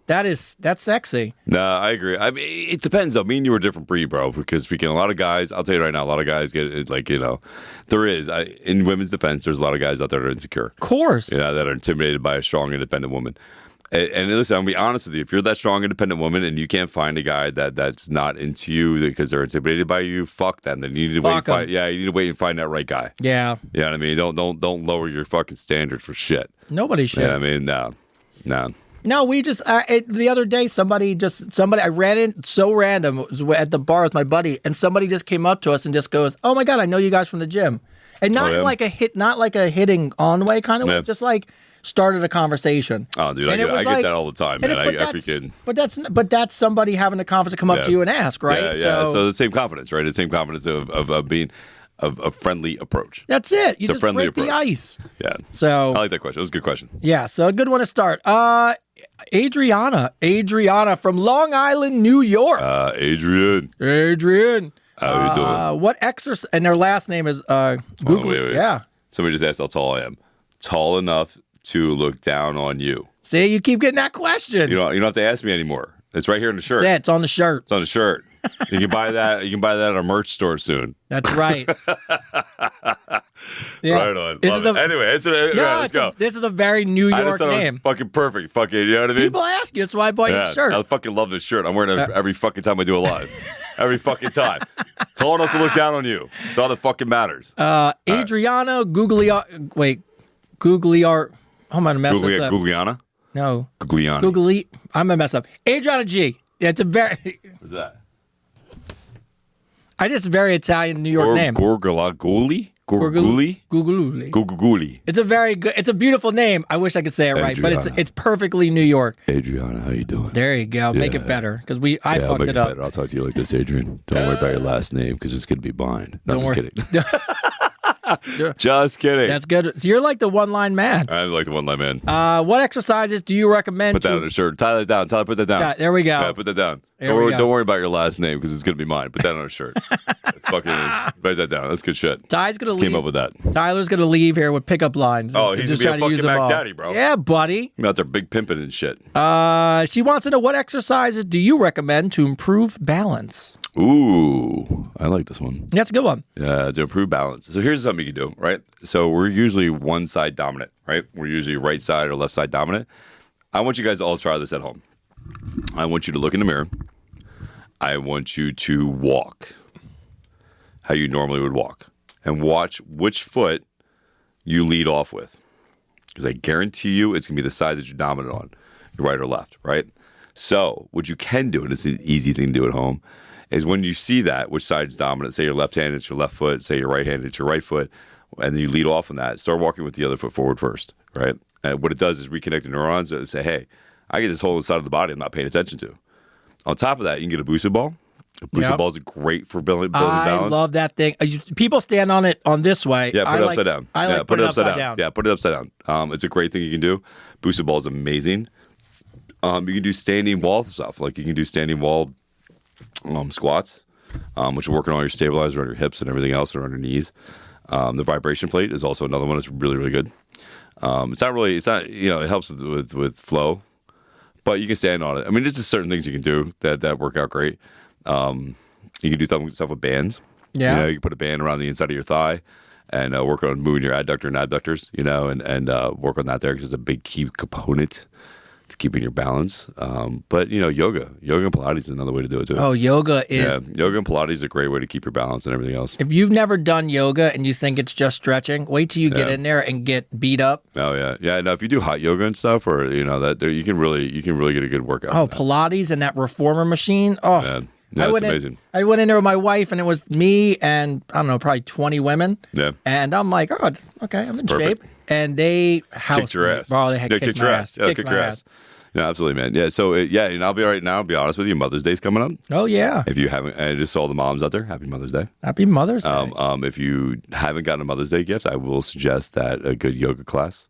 that's sexy. No, I agree. I mean, it depends though. Me and you are a different breed, bro, because a lot of guys, I'll tell you right now, a lot of guys get there is, in women's defense, there's a lot of guys out there that are insecure. Of course. That are intimidated by a strong, independent woman. And listen, I'm going to be honest with you. If you're that strong, independent woman and you can't find a guy that's not into you because they're intimidated by you, fuck them. Then you need to wait. You need to wait and find that right guy. Yeah. You know what I mean? Don't lower your fucking standard for shit. Nobody should. Yeah, I mean, no. No, we just the other day somebody I ran in so random, it was at the bar with my buddy, and somebody just came up to us and just goes, "Oh my God, I know you guys from the gym," and not like a hitting on way kind of way, just like started a conversation. Oh, dude, I get that all the time, man. I freaking. But that's somebody having the confidence to come up to you and ask, right? Yeah. So the same confidence, right? The same confidence of being. Of a friendly approach. That's it. You just break approach. the ice. Yeah. So I like that question. It was a good question. Yeah. So a good one to start. Adriana from Long Island, New York. Adrian. How you doing? What exercise? And their last name is Google. Wait. Yeah. Somebody just asked how tall I am. Tall enough to look down on you. See, you keep getting that question. You don't have to ask me anymore. It's right here in the shirt. It's on the shirt. It's on the shirt. You can buy that. You can buy that at a merch store soon. That's right. Yeah. Right on. Anyway, let's go. This is a very New York name. Fucking perfect. Fucking, you know what I mean? People ask you. That's why I bought your shirt. I fucking love this shirt. I'm wearing it every fucking time I do a live. Every fucking time. Tall enough to look down on you. It's all that fucking matters. Adriana Gugliar. Hold on, I'm gonna mess this up. Gugliana? No. Gugliani. I'm gonna mess up. Adriana G. Yeah, it's a very. What's that? I just very Italian New York name. Gorguloli? Gorguli? Guguli. It's a very good. It's a beautiful name. I wish I could say it right, but it's perfectly New York. Adriana, how you doing? There you go. Make it better because I I'll fucked make it up. better. I'll talk to you like this, Adrian. Don't worry about your last name because it's gonna be mine. No, Don't I'm worry. just kidding. Just kidding. That's good. So you're like the one-line man. I'm like the one line man. What exercises do you recommend? Put that on a shirt. Tie that down. Tyler, put that down. Yeah, there we go. Yeah, put that down. Don't worry about your last name because it's gonna be mine. Put that on a shirt. It's fucking write that down. That's good shit. Ty's gonna leave. Came up with that. Tyler's gonna leave here with pickup lines. Oh, he's just gonna be trying a to use fucking them Mac all. Daddy, bro. Yeah, buddy. I'm out there big pimping and shit. She wants to know what exercises do you recommend to improve balance? Ooh, I like this one. That's a good one. Yeah, to improve balance. So here's something you can do, right? So we're usually one side dominant, right? We're usually right side or left side dominant. I want you guys to all try this at home. I want you to look in the mirror. I want you to walk how you normally would walk and watch which foot you lead off with. Because I guarantee you it's going to be the side that you're dominant on, your right or left, right? So what you can do, and it's an easy thing to do at home, is when you see that, which side is dominant, say your left hand, it's your left foot, say your right hand, it's your right foot, and then you lead off on that, start walking with the other foot forward first, right? And what it does is reconnect the neurons and say, hey, I get this whole side of the body I'm not paying attention to. On top of that, you can get a boosted ball. A boosted balls are great for building balance. I love that thing. People stand on it on this way. Yeah, put it upside down. I like putting it upside down. Yeah, put it upside down. It's a great thing you can do. Boosted ball is amazing. You can do standing wall stuff. Like you can do standing wall squats, which are working on your stabilizer on your hips and everything else and on your knees. The vibration plate is also another one that's really, really good. It helps with flow, but you can stand on it. I mean, there's just certain things you can do that work out great. You can do stuff with bands. Yeah. You can put a band around the inside of your thigh and work on moving your adductor and abductors, and work on that there because it's a big key component to keeping your balance. But yoga and Pilates is another way to do it too. Oh, yoga and Pilates is a great way to keep your balance and everything else. If you've never done yoga and you think it's just stretching, wait till you get in there and get beat up. Oh yeah. No, if you do hot yoga and stuff, or that there, you can really get a good workout. Oh, Pilates and that reformer machine. Oh, yeah. Yeah, it's amazing. I went in there with my wife, and it was me and, I don't know, probably 20 women. Yeah. And I'm like, oh, okay, I'm in shape. And they kicked your ass. Oh, they had kicked your my ass. Yeah, kick your ass. Yeah, absolutely, man. Yeah, so, and I'll be right now, I'll be honest with you, Mother's Day's coming up. Oh, yeah. If you haven't, I just saw the moms out there, happy Mother's Day. Happy Mother's Day. If you haven't gotten a Mother's Day gift, I will suggest that a good yoga class,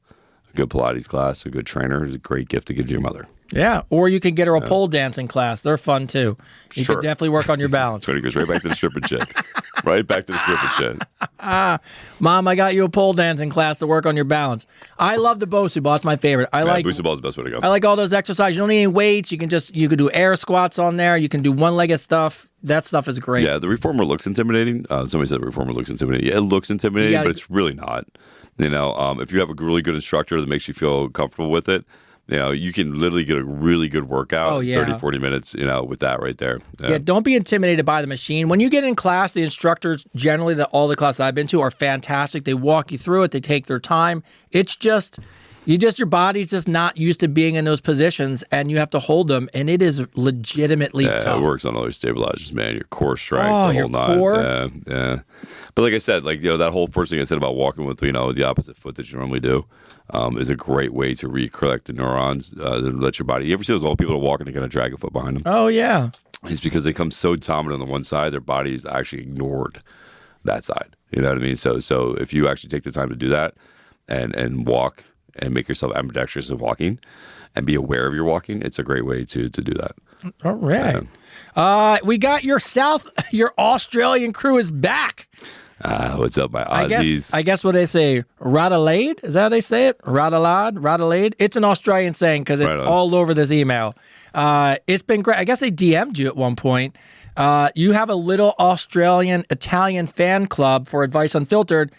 a good Pilates class, a good trainer is a great gift to give to your mother. Yeah, or you could get her a pole dancing class. They're fun, too. You could definitely work on your balance. So it goes right back to the stripping shit. Right back to the stripping shit. Mom, I got you a pole dancing class to work on your balance. I love the Bosu ball. It's my favorite. Boosted ball is the best way to go. I like all those exercises. You don't need any weights. You can do air squats on there. You can do one-legged stuff. That stuff is great. Yeah, the reformer looks intimidating. Somebody said the reformer looks intimidating. Yeah, it looks intimidating, but it's really not. If you have a really good instructor that makes you feel comfortable with it, you can literally get a really good workout in 30, 40 minutes, with that right there. Yeah, don't be intimidated by the machine. When you get in class, the instructors, generally, all the classes I've been to are fantastic. They walk you through it. They take their time. It's just, your body's just not used to being in those positions, and you have to hold them, and it is legitimately tough. It works on all your stabilizers, man, your core strength, the whole nine. Core? Yeah. But like I said, that whole first thing I said about walking with, the opposite foot that you normally do, is a great way to recollect the neurons, let your body. You ever see those old people that walk and they kind of drag a foot behind them? Oh, yeah. It's because they come so dominant on the one side, their body is actually ignored that side. You know what I mean? So if you actually take the time to do that and walk and make yourself ambidextrous in walking and be aware of your walking, it's a great way to do that. All right. We got your Australian crew is back. What's up, my Aussies? I guess what they say, Radelaide? Is that how they say it? Radelaide? It's an Australian saying because it's all over this email. It's been great. I guess they DM'd you at one point. You have a little Australian-Italian fan club for Advice Unfiltered.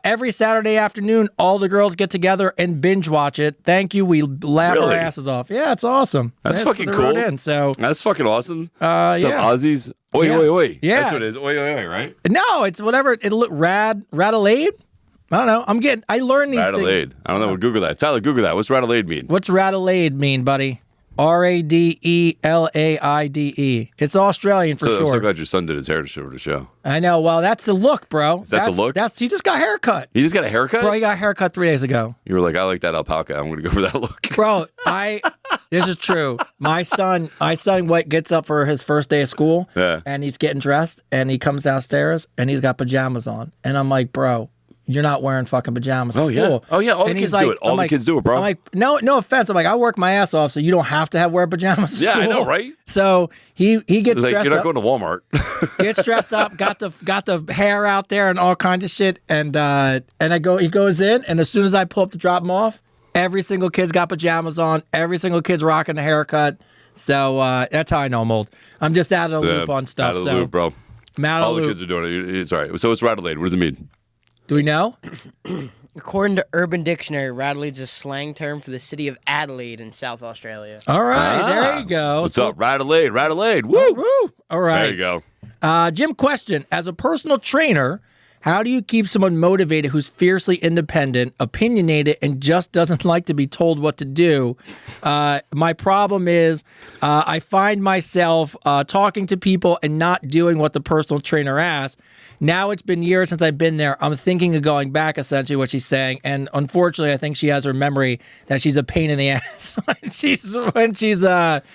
Every Saturday afternoon, all the girls get together and binge watch it. Thank you. We laugh our asses off. Yeah, it's awesome. That's fucking cool. That's fucking awesome. What's up, Aussies? Oi. Yeah. That's what it is. Oi, right? No, it's whatever. It look Radelaide? I don't know. I learned these things. I don't know. Google that. Tyler, Google that. What's Radelaide mean? What's Radelaide mean, buddy? Radelaide. It's Australian for I'm so sure. glad your son did his hair to show the show. I know. Well, that's the look, bro. That's the look? He just got a haircut. He just got a haircut? Bro, he got a haircut 3 days ago. You were like, I like that alpaca. I'm going to go for that look. Bro, this is true. My son gets up for his first day of school, and he's getting dressed, and he comes downstairs, and he's got pajamas on. And I'm like, bro, you're not wearing fucking pajamas. Oh, yeah. School. Oh, yeah. All the kids do it. All the kids do it, bro. I'm like, no offense. I'm like, I work my ass off, so you don't have to wear pajamas to yeah, school. I know, right? So he gets like, dressed you're not up. going to Walmart. Gets dressed up, got the hair out there and all kinds of shit, and he goes in, and as soon as I pull up to drop him off, every single kid's got pajamas on, every single kid's rocking a haircut. So that's how I know I'm old. I'm just out of the loop on stuff. Out of the loop, bro. I'm out of all the the loop. kids are doing it. It's all right. So it's Radelaide. What does it mean? Do we know? According to Urban Dictionary, Radelaide's a slang term for the city of Adelaide in South Australia. All right, there you go. What's up, Radelaide? Radelaide. Woo! Woo! All right. There you go. Jim, question. As a personal trainer, how do you keep someone motivated who's fiercely independent, opinionated, and just doesn't like to be told what to do? My problem is I find myself talking to people and not doing what the personal trainer asks. Now it's been years since I've been there. I'm thinking of going back, essentially, what she's saying. And unfortunately, I think she has her memory that she's a pain in the ass when she's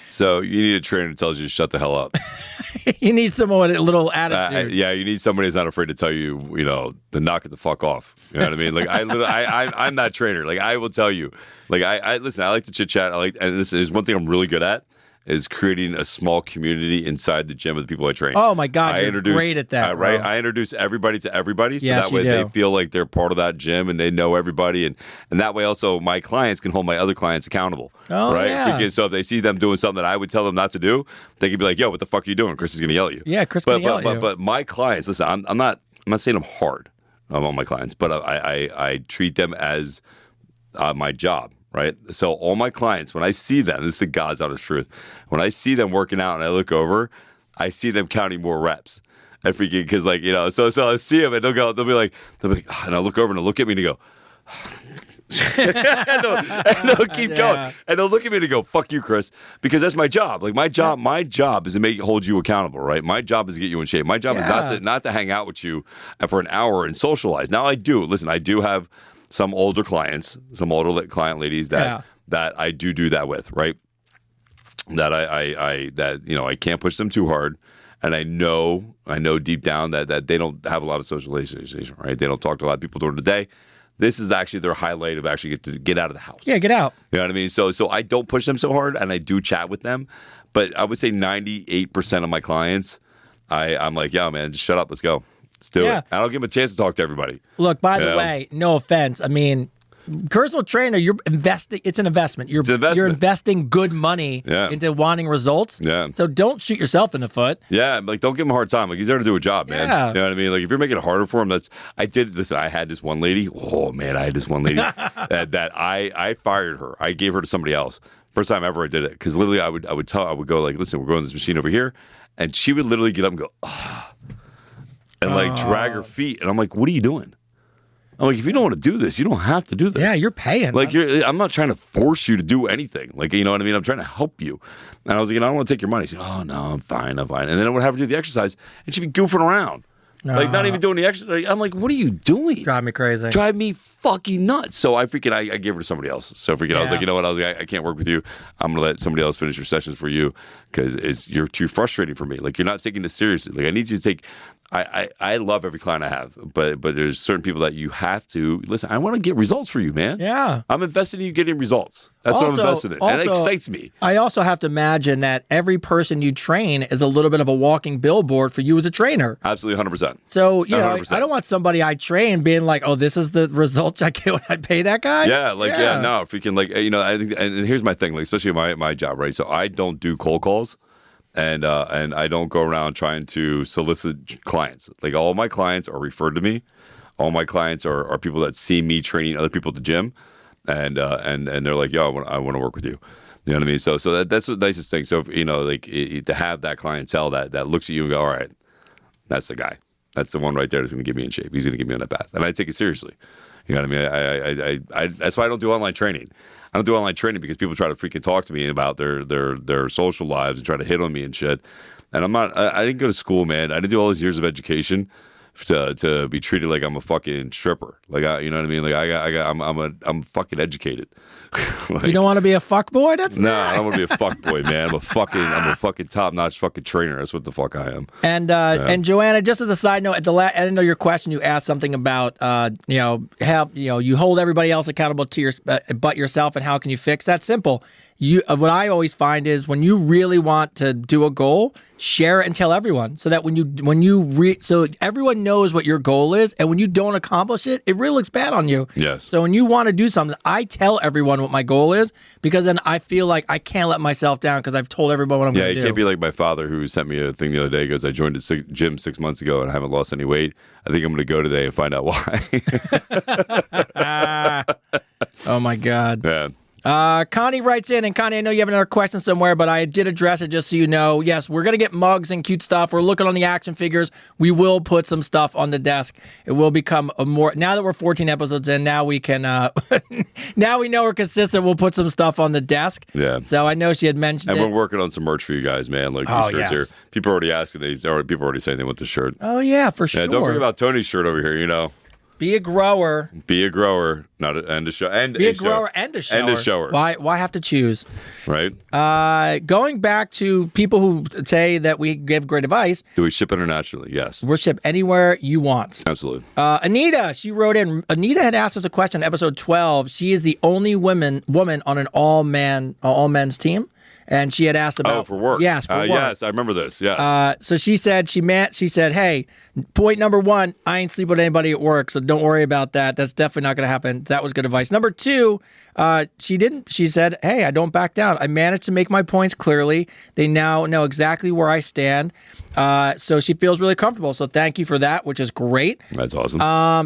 So you need a trainer that tells you to shut the hell up. you need someone with a little attitude. Yeah, you need somebody who's not afraid to tell you, to knock it the fuck off. You know what I mean? Like I'm that trainer. Like I will tell you. Like I listen. I like to chit chat. And this is one thing I'm really good at. Is creating a small community inside the gym of the people I train. Oh my God, you're great at that, right? bro. I introduce everybody to everybody, so Yes, that way you do. they feel like they're part of that gym and they know everybody, and that way also my clients can hold my other clients accountable. Oh, right? yeah. So if they see them doing something that I would tell them not to do, they can be like, "Yo, what the fuck are you doing?" Chris is going to yell at you. Yeah, Chris can yell at you. But my clients, listen, I'm not saying I'm hard on my clients, but I treat them as my job. Right. So all my clients, when I see them, this is the God's honest truth. When I see them working out and I look over, I see them counting more reps. I freaking because so I see them and they'll be like, oh, and I'll look over and they'll look at me and they go, and they'll keep going and they'll look at me and they go, fuck you, Chris, because that's my job. Like my job is to hold you accountable. Right. My job is to get you in shape. My job is not to hang out with you for an hour and socialize. Now I do have some older clients, some older client ladies that I do that with, right? That I can't push them too hard, and I know deep down that they don't have a lot of socialization, right? They don't talk to a lot of people during the day. This is actually their highlight of actually get out of the house. Yeah, get out. You know what I mean? So I don't push them so hard, and I do chat with them, but I would say 98% of my clients, I'm like, yeah, man, just shut up, let's go. Let's do it. I don't give them a chance to talk to everybody. Look, by the way, no offense. I mean, personal trainer, you're investing. It's an investment. You're investing good money into wanting results. Yeah. So don't shoot yourself in the foot. Yeah, like don't give him a hard time. Like he's there to do a job, man. Yeah. You know what I mean? Like if you're making it harder for him, I had this one lady. Oh man, I had this one lady that I fired her. I gave her to somebody else. First time ever I did it because literally I would go like, listen, we're going to this machine over here, and she would literally get up and go, and like drag her feet, and I'm like, "What are you doing?" I'm like, "If you don't want to do this, you don't have to do this." Yeah, you're paying. Like, I'm not trying to force you to do anything. Like, you know what I mean? I'm trying to help you. And I was like, I don't want to take your money. She's like, "Oh no, I'm fine. And then I would have her do the exercise, and she'd be goofing around, like not even doing the exercise. I'm like, "What are you doing?" Drive me crazy. Drive me fucking nuts. So I gave her to somebody else. So I was like, you know what? I was like, I can't work with you. I'm gonna let somebody else finish your sessions for you because you're too frustrating for me. Like you're not taking this seriously. Like I need you to take. I love every client I have, but there's certain people that you have to listen. I want to get results for you, man. Yeah, I'm invested in you getting results. That's what I'm invested in, and it excites me. I also have to imagine that every person you train is a little bit of a walking billboard for you as a trainer. Absolutely, 100%. So you know, I don't want somebody I train being like, "Oh, this is the results I get when I pay that guy." Yeah, no, if we can, like, you know, I think, and here's my thing, like, especially my job, right? So I don't do cold calls. And I don't go around trying to solicit clients. Like all my clients are referred to me. All my clients are people that see me training other people at the gym, and they're like, "Yo, I want to work with you." You know what I mean? So that's the nicest thing. So if, you know, like to have that clientele that looks at you and go, "All right, that's the guy. That's the one right there that's going to get me in shape. He's going to get me on that path," and I take it seriously. You know what I mean? I that's why I don't do online training. I don't do online training because people try to freaking talk to me about their social lives and try to hit on me and shit. And I'm not. I didn't go to school, man. I didn't do all those years of education to be treated like I'm a fucking stripper. Like you know what I mean? Like I'm fucking educated. Like, You don't want to be a fuck boy? That's no, not. I don't want to be a fuck boy, man. I'm a fucking top notch fucking trainer. That's what the fuck I am. And Joanna, just as a side note, at the end of your question, you asked something about you hold everybody else accountable to your but yourself, and how can you fix that? Simple. What I always find is when you really want to do a goal, share it and tell everyone, so that so everyone knows what your goal is, and when you don't accomplish it, it really looks bad on you. Yes. So when you want to do something, I tell everyone what my goal is, because then I feel like I can't let myself down because I've told everyone what I'm going to do. Yeah, you can't be like my father, who sent me a thing the other day. He goes, I joined a gym 6 months ago and I haven't lost any weight. I think I'm going to go today and find out why. Oh my God. Yeah. Connie writes in, and Connie, I know you have another question somewhere, but I did address it just so you know. Yes, we're going to get mugs and cute stuff. We're looking on the action figures. We will put some stuff on the desk. It will become now that we're 14 episodes in, now we can, now we know we're consistent. We'll put some stuff on the desk. Yeah. So I know she had mentioned And it. we're working on some merch for you guys, man. Like these shirts here. People are already asking. People are already saying they want the shirt. Oh, yeah, for sure. Yeah, don't forget about Tony's shirt over here, you know. Be a grower. Be a grower, not and a show. And Be a grower and a shower. And a shower. Why have to choose? Right? Going back to people who say that we give great advice. Do we ship internationally? Yes. We'll ship anywhere you want. Absolutely. Anita, she wrote in. Anita had asked us a question in episode 12. She is the only woman on an all men's team. And she had asked about for work. Yes, for work. Yes, I remember this. Yes. So she said hey, point number 1, I ain't sleep with anybody at work, so don't worry about that. That's definitely not going to happen. That was good advice. Number 2, she said, hey, I don't back down. I managed to make my points clearly. They now know exactly where I stand. So she feels really comfortable. So thank you for that, which is great. That's awesome.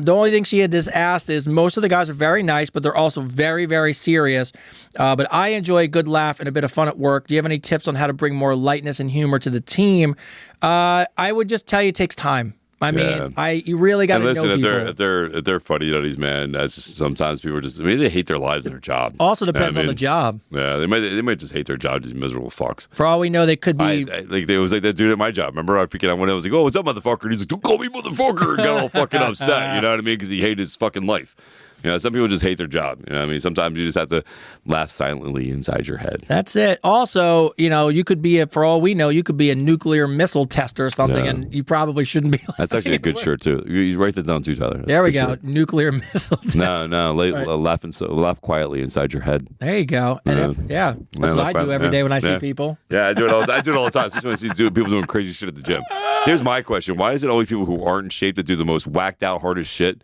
The only thing she had just asked is most of the guys are very nice, but they're also very, very serious. But I enjoy a good laugh and a bit of fun at work. Do you have any tips on how to bring more lightness and humor to the team? I would just tell you it takes time. I mean, you really got to know people. If they're funny nutties, man, that's just, sometimes people are just. I mean, they hate their lives and their job. Also depends on the job. Yeah, they might just hate their job, just miserable fucks. For all we know, they could be. Like it was like that dude at my job. Remember, I went. I was like, "Oh, what's up, motherfucker?" And he's like, "Don't call me motherfucker." And got all fucking upset. You know what I mean? Because he hated his fucking life. You know, some people just hate their job. You know what I mean? Sometimes you just have to laugh silently inside your head. That's it. Also, you could be, for all we know, you could be a nuclear missile tester or something, and you probably shouldn't be. That's actually a good shirt, too. You write that down, too, Tyler. That's there we go. Shirt. Nuclear missile tester. No. Laugh quietly inside your head. There you go. And that's what I do every day when I see people. Yeah, I do it all the time. Especially when I see people doing crazy shit at the gym. Here's my question. Why is it always people who aren't in shape that do the most whacked out, hardest shit?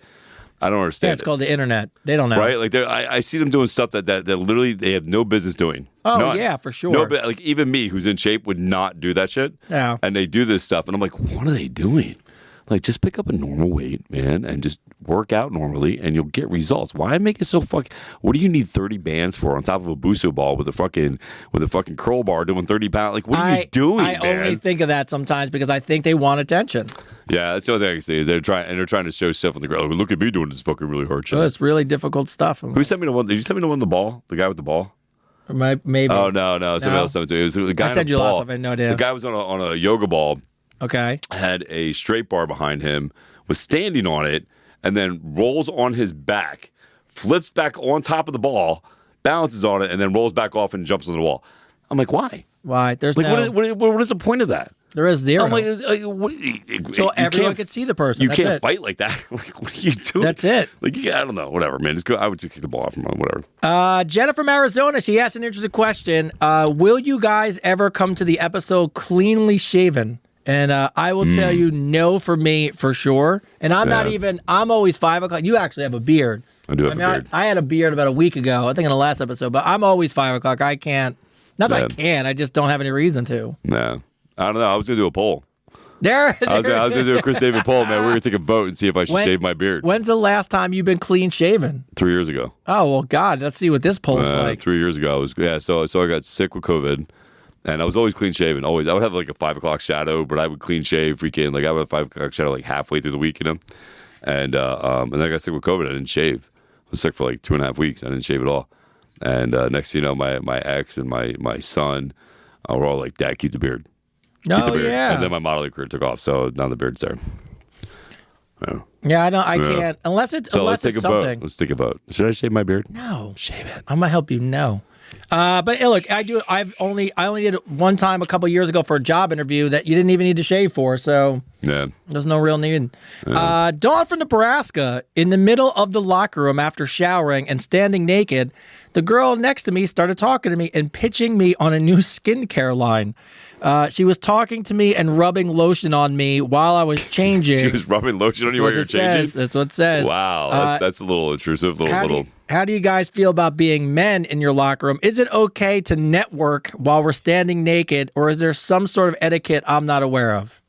I don't understand. Yeah, it's called the internet. They don't know. Right? Like I see them doing stuff that literally they have no business doing. Oh, None. yeah, for sure. No, like even me, who's in shape, would not do that shit. Yeah. And they do this stuff, and I'm like, what are they doing? Like, just pick up a normal weight, man, and just work out normally, and you'll get results. Why make it so What do you need 30 bands for on top of a Busu ball with a fucking curl bar doing 30 pounds? Like, what are you doing, man? I only think of that sometimes because I think they want attention. Yeah, that's the other thing I can say is they're trying to show stuff on the ground. Like, look at me doing this fucking really hard shit. Oh, it's really difficult stuff. Who sent me the one? Did you send me the one with the ball? The guy with the ball? Maybe. Oh no, somebody else sent it to me. It was the guy. I said you lost. I had no idea. The guy was on a yoga ball. Okay. Had a straight bar behind him, was standing on it, and then rolls on his back, flips back on top of the ball, balances on it, and then rolls back off and jumps on the wall. I'm like, why? Why? There's like, no. What is the point of that? There is zero. I'm like, so everyone could see the person. You That's can't it. fight like that. Like, what are you doing? That's it. Like, I don't know. Whatever, man. It's good. I would just kick the ball off from whatever. Jenna from Arizona. She asked an interesting question. Will you guys ever come to the episode cleanly shaven? And I will tell you, no, for me, for sure. And I'm not even. I'm always 5 o'clock. You actually have a beard. I do have a beard. I had a beard about a week ago. I think in the last episode. But I'm always 5 o'clock. I can't. Not that I can't. I just don't have any reason to. No. I don't know. I was gonna do a poll. I was gonna do a Chris David poll, man. We're gonna take a vote and see if I should shave my beard. When's the last time you've been clean shaven? 3 years ago. Oh well, God, let's see what this poll's like. 3 years ago, So I got sick with COVID, and I was always clean shaven. Always, I would have like a 5 o'clock shadow, but I would clean shave freaking. Like I would have 5 o'clock shadow like halfway through the week, and then I got sick with COVID. I didn't shave. I was sick for like 2.5 weeks. I didn't shave at all. And next thing you know, my ex and my son were all like, "Dad, keep the beard." Keep the beard. Yeah. And then my modeling career took off, so now the beard's there. Yeah, I can't unless it's So let's take a something. vote. Let's take a vote. Should I shave my beard? No, Shave it. I'm gonna help you. No. But hey, look, I only did it one time a couple years ago for a job interview that you didn't even need to shave for, so Yeah. there's no real need. Dawn from Nebraska, in the middle of the locker room after showering and standing naked, the girl next to me started talking to me and pitching me on a new skincare line. She was talking to me and rubbing lotion on me while I was changing. She was rubbing lotion on you while you were changing? That's what it says. Wow, that's a little intrusive. How do you guys feel about being men in your locker room? Is it okay to network while we're standing naked, or is there some sort of etiquette I'm not aware of?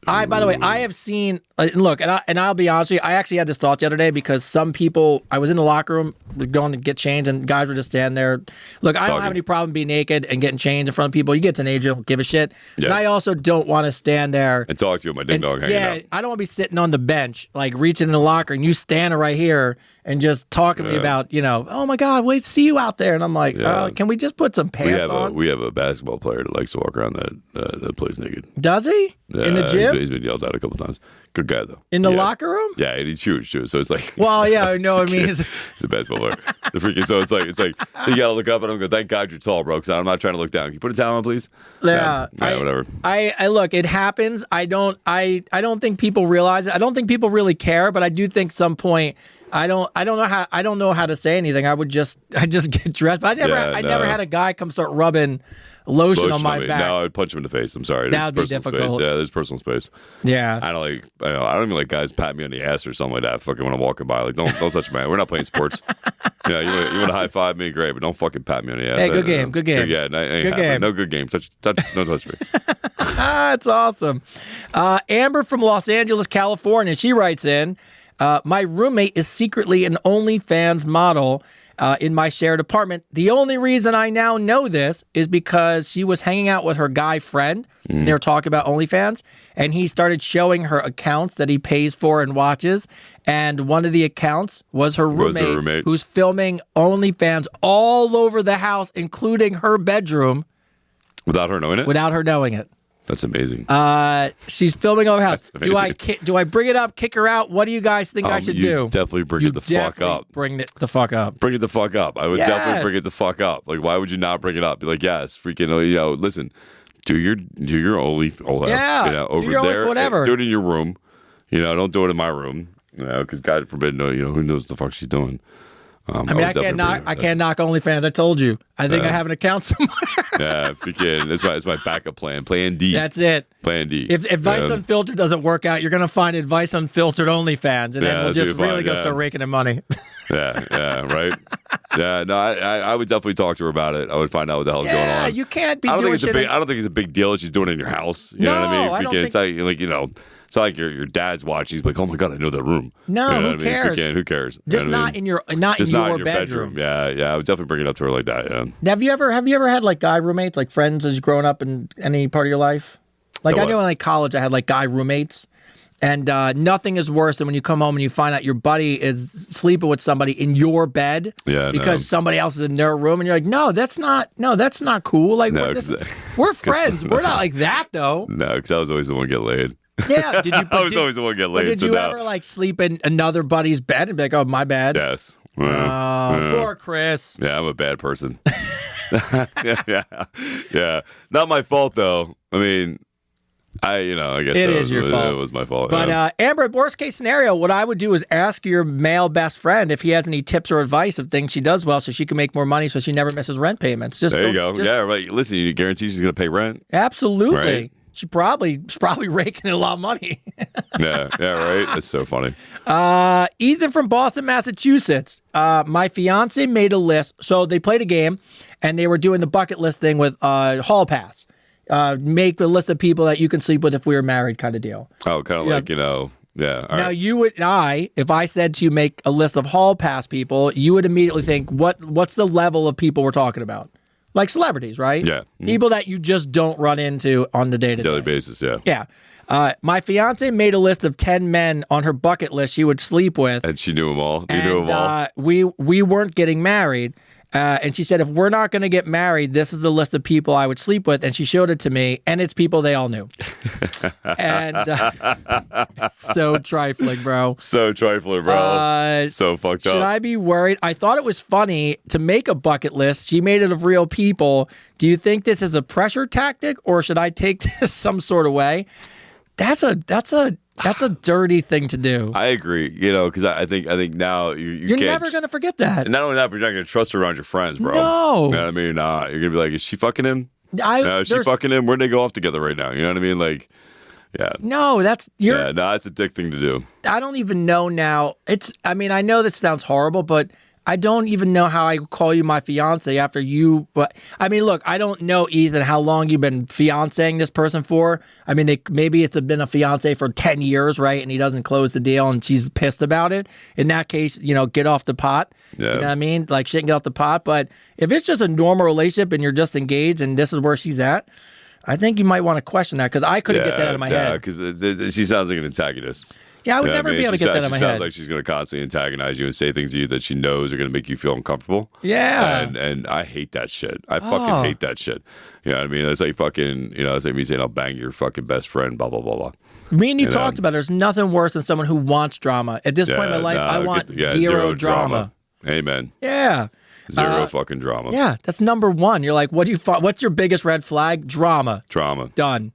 By the way, I have seen. Look, and I'll be honest with you. I actually had this thought the other day because some people. I was in the locker room, going to get changed, and guys were just standing there. Look, I don't have any problem being naked and getting changed in front of people. You get to an age, you don't give a shit. Yeah. And I also don't want to stand there and talk to you with my ding dong hanging out. I don't want to be sitting on the bench, like reaching in the locker, and you standing right here and just talking to me about, oh my God, wait, see you out there, and I'm like, can we just put some pants on? We have a basketball player that likes to walk around that plays naked. Does he? Yeah, in the gym? He's been yelled at a couple times. Good guy though. In the locker room? Yeah, and he's huge too. So it's like, well, yeah, I know. I mean, he's a basketball player. The freaking. So it's like so you gotta look up and I'm going, thank God you're tall, bro. Because I'm not trying to look down. Can you put a towel on, please? Yeah, whatever. I look. It happens. I don't think people realize it. I don't think people really care. But I do think some point. I don't know how to say anything. I just get dressed. But I never had a guy come start rubbing lotion on my back. No, I'd punch him in the face. I'm sorry. That would be difficult. Space. Yeah, there's personal space. Yeah. I don't even like guys pat me on the ass or something like that. Fucking when I'm walking by, like don't touch me. We're not playing sports. You want to high five me, great, but don't fucking pat me on the ass. Hey, good game. Yeah, good game. No good game. Don't touch me. That's awesome. Amber from Los Angeles, California. She writes in, my roommate is secretly an OnlyFans model in my shared apartment. The only reason I now know this is because she was hanging out with her guy friend. And they were talking about OnlyFans, and he started showing her accounts that he pays for and watches. And one of the accounts was her roommate, who's filming OnlyFans all over the house, including her bedroom. Without her knowing it? Without her knowing it. That's amazing. She's filming over the house. Do I bring it up, kick her out? What do you guys think I should do? Definitely bring it the fuck up. Bring it the fuck up. Bring it the fuck up. I would definitely bring it the fuck up. Like, why would you not bring it up? Be like, yes, freaking, listen, do your OnlyFans. Yeah, over do your there, whatever. do it in your room. Don't do it in my room. Because God forbid, who knows what the fuck she's doing. I can't knock OnlyFans. I told you. I think I have an account somewhere. Yeah, freaking. It's my backup plan. Plan D. That's it. Plan D. If Advice Unfiltered doesn't work out, you're going to find Advice Unfiltered OnlyFans, and then we'll just really go start raking in money. Yeah, right. Yeah, no, I would definitely talk to her about it. I would find out what the hell's going on. Yeah, you can't be I don't doing think it's I don't think it's a big deal if she's doing it in your house. You know what I mean? I don't think... It's it's not like your dad's watching. He's like, oh my God, I know that room. No, who cares? Who cares? Just not in your bedroom. Yeah, I would definitely bring it up to her like that. Yeah. Have you ever had like guy roommates, like friends as growing up in any part of your life? Like I know in like college I had like guy roommates. And nothing is worse than when you come home and you find out your buddy is sleeping with somebody in your bed because somebody else is in their room, and you're like, no, that's not cool. Like we're friends. We're not like that though. No, because I was always the one to get laid. Yeah, I was always the one to get laid. Did you ever like sleep in another buddy's bed and be like, oh, my bad? Yes. Poor Chris. Yeah, I'm a bad person. yeah. Not my fault though. I mean. I guess it is your fault. It was my fault. But Amber, worst case scenario, what I would do is ask your male best friend if he has any tips or advice of things she does well, so she can make more money, so she never misses rent payments. There you go. Yeah, right. Listen, you guarantee she's going to pay rent. Absolutely. Right? She's probably raking in a lot of money. yeah, right. That's so funny. Ethan from Boston, Massachusetts. My fiance made a list. So they played a game, and they were doing the bucket list thing with hall pass. Make a list of people that you can sleep with if we were married, kind of deal. Oh, kind of like, yeah. Now, you would, if I said to you make a list of hall pass people, you would immediately think, what's the level of people we're talking about? Like celebrities, right? Yeah. People that you just don't run into on the day-to-day. Daily basis, yeah. Yeah. My fiance made a list of 10 men on her bucket list she would sleep with. And she knew them all. You knew them all. We weren't getting married. And she said, if we're not going to get married, this is the list of people I would sleep with. And she showed it to me, and it's people they all knew. And it's so trifling, bro. So trifling, bro. So fucked up. Should I be worried? I thought it was funny to make a bucket list. She made it of real people. Do you think this is a pressure tactic, or should I take this some sort of way? That's a dirty thing to do. I agree, because I think now you're never gonna forget that. And not only that, but you're not gonna trust her around your friends, bro. No, you know what I mean. You're gonna be like, is she fucking him? Is she there's- fucking him? Where'd they go off together right now? You know what I mean? Like, yeah. No, that's it's a dick thing to do. I don't even know now. I know this sounds horrible, but I don't even know how I call you my fiance after you. But I mean, look, I don't know, Ethan, how long you've been fianceing this person for. I mean, maybe it's been a fiance for 10 years, right? And he doesn't close the deal and she's pissed about it. In that case, get off the pot. Yeah. You know what I mean? Like, shit can get off the pot. But if it's just a normal relationship and you're just engaged and this is where she's at, I think you might want to question that, because I couldn't get that out of my head. Yeah, because she sounds like an antagonist. Yeah, I would never be able to get that out of my head. She sounds like she's going to constantly antagonize you and say things to you that she knows are going to make you feel uncomfortable. Yeah. And I hate that shit. I fucking hate that shit. You know what I mean? It's like fucking, it's like me saying I'll bang your fucking best friend, blah, blah, blah, blah. Me and you talked about it. There's nothing worse than someone who wants drama. At this point in my life, I want zero drama. Amen. Yeah. Zero fucking drama. Yeah, that's number one. You're like, what's your biggest red flag? Drama. Drama. Done.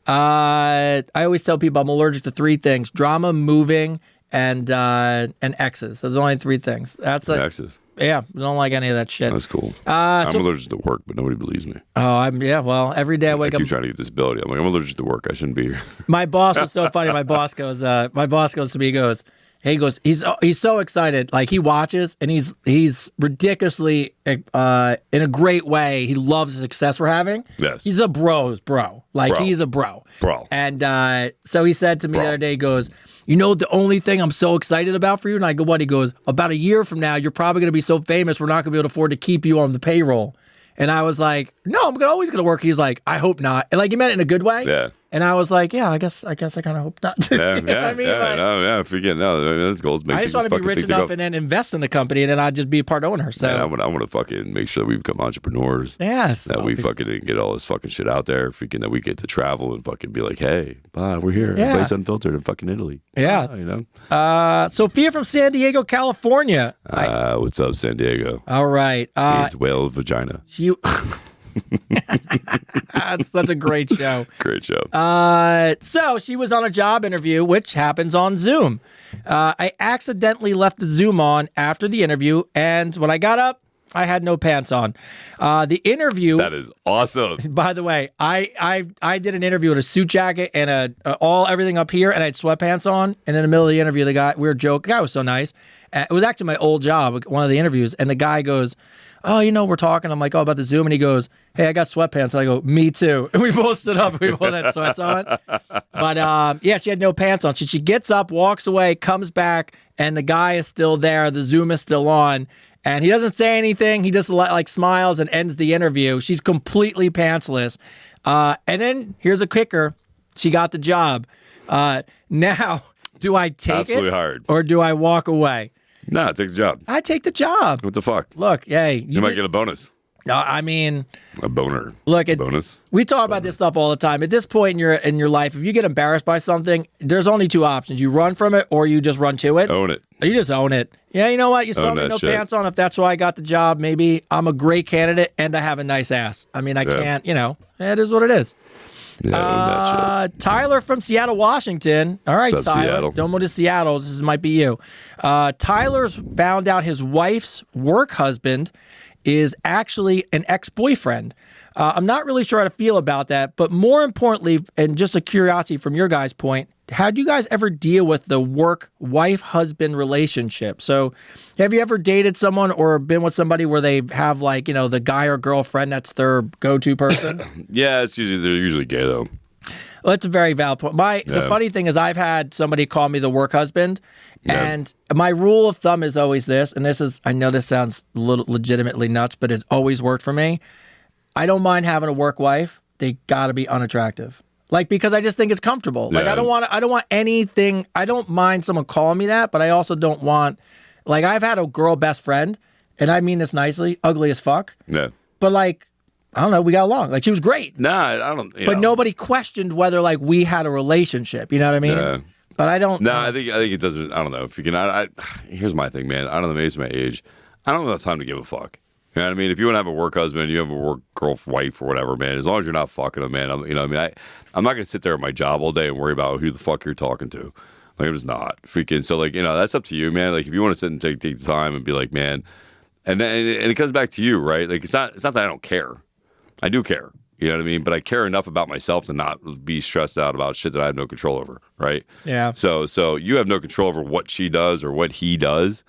I always tell people I'm allergic to three things: drama, moving, and exes. Those are only three things. That's it. Exes. Yeah, I don't like any of that shit. That's cool. I'm allergic to work, but nobody believes me. Oh, well, every day I wake up. I keep trying to get disability. I'm like, I'm allergic to work. I shouldn't be here. My boss was so funny. My boss goes to me, he goes, he's so excited. Like, he watches and he's ridiculously in a great way. He loves the success we're having. Yes. He's a bro's bro. Like, Bro. he's a bro. Bro. And so he said to me the other day, he goes, the only thing I'm so excited about for you? And I go, what? He goes, about a year from now, you're probably going to be so famous, we're not going to be able to afford to keep you on the always And I was like, no, I'm always going to work. He's like, I hope not. And like, he meant it in a good way. Yeah. And I was like, yeah, I guess I kind of hope not. Yeah, You know what I mean? Like, forget that's goals. I just want to be rich enough and then invest in the company, and then I'd just be a part owner. So I want to fucking make sure that we become entrepreneurs. yes, That we fucking get all this fucking shit out there. Freaking that we get to travel and fucking be like, hey, bye, we're here. Yeah. Place Unfiltered in fucking Italy. Yeah. Sophia from San Diego, California. What's up, San Diego? All right. It's whale vagina. It's such a great show. Great show. So she was on a job interview, which happens on Zoom. I accidentally left the Zoom on after the interview, and when I got up, I had no pants on. The interview. That is awesome. By the way, I did an interview with a suit jacket and everything up here, and I had sweatpants on. And in the middle of the interview, the guy was so nice. It was actually my old job, one of the interviews, and the guy goes, oh, we're talking. I'm like, about the Zoom. And he goes, hey, I got sweatpants. And I go, me too. And we both stood up. We both had sweats on. But she had no pants on. She gets up, walks away, comes back, and the guy is still there. The Zoom is still on. And he doesn't say anything. He just smiles and ends the interview. She's completely pantsless. And then here's a kicker. She got the job. Now, do I take Absolutely it hard. or do I walk away? Nah, take the job. I take the job. What the fuck? Look, hey. You might get a bonus. No, I mean, A boner. look, Bonus. we talk about this stuff all the time. At this point in your life, if you get embarrassed by something, there's only two options. You run from it or you just run to it. Own it. You just own it. Yeah, you know what? You saw Own me that no shit. pants on. If that's why I got the job, maybe I'm a great candidate and I have a nice ass. I mean, I can't, it is what it is. Yeah, own that shit. Tyler from Seattle, Washington. All right, What's up, Tyler. Seattle? Don't move to Seattle. This might be you. Tyler's found out his wife's work husband is actually an ex-boyfriend. I'm not really sure how to feel about that, but more importantly, and just a curiosity from your guys' point, how do you guys ever deal with the work wife-husband relationship? So have you ever dated someone or been with somebody where they have the guy or girlfriend that's their go-to person? Yeah, they're usually gay though. Well, that's a very valid point. The funny thing is I've had somebody call me the work husband, and my rule of thumb is always this, and I know this sounds a little legitimately nuts, but it's always worked for me. I don't mind having a work wife. They got to be unattractive. Like, because I just think it's comfortable. Like, Yeah. I don't want anything. I don't mind someone calling me that, but I also don't want, like, I've had a girl best friend, and I mean this nicely, ugly as fuck. Yeah. But, like, I don't know, we got along. Like, she was great. Nah, I don't. But nobody questioned whether, like, we had a relationship. You know what I mean? Yeah. But I don't. No, I think it doesn't. I don't know if you can. Here's my thing, man. I don't know. Maybe it's my age. I don't have time to give a fuck. You know what I mean? If you want to have a work husband, you have a work girl, wife, or whatever, man. As long as you're not fucking them, man. I'm not going to sit there at my job all day and worry about who the fuck you're talking to. Like, I'm just not freaking. So, like, that's up to you, man. Like, if you want to sit and take the time and be like, man, and it comes back to you, right? Like, it's not that I don't care. I do care. You know what I mean? But I care enough about myself to not be stressed out about shit that I have no control over, right? Yeah. So you have no control over what she does or what he does.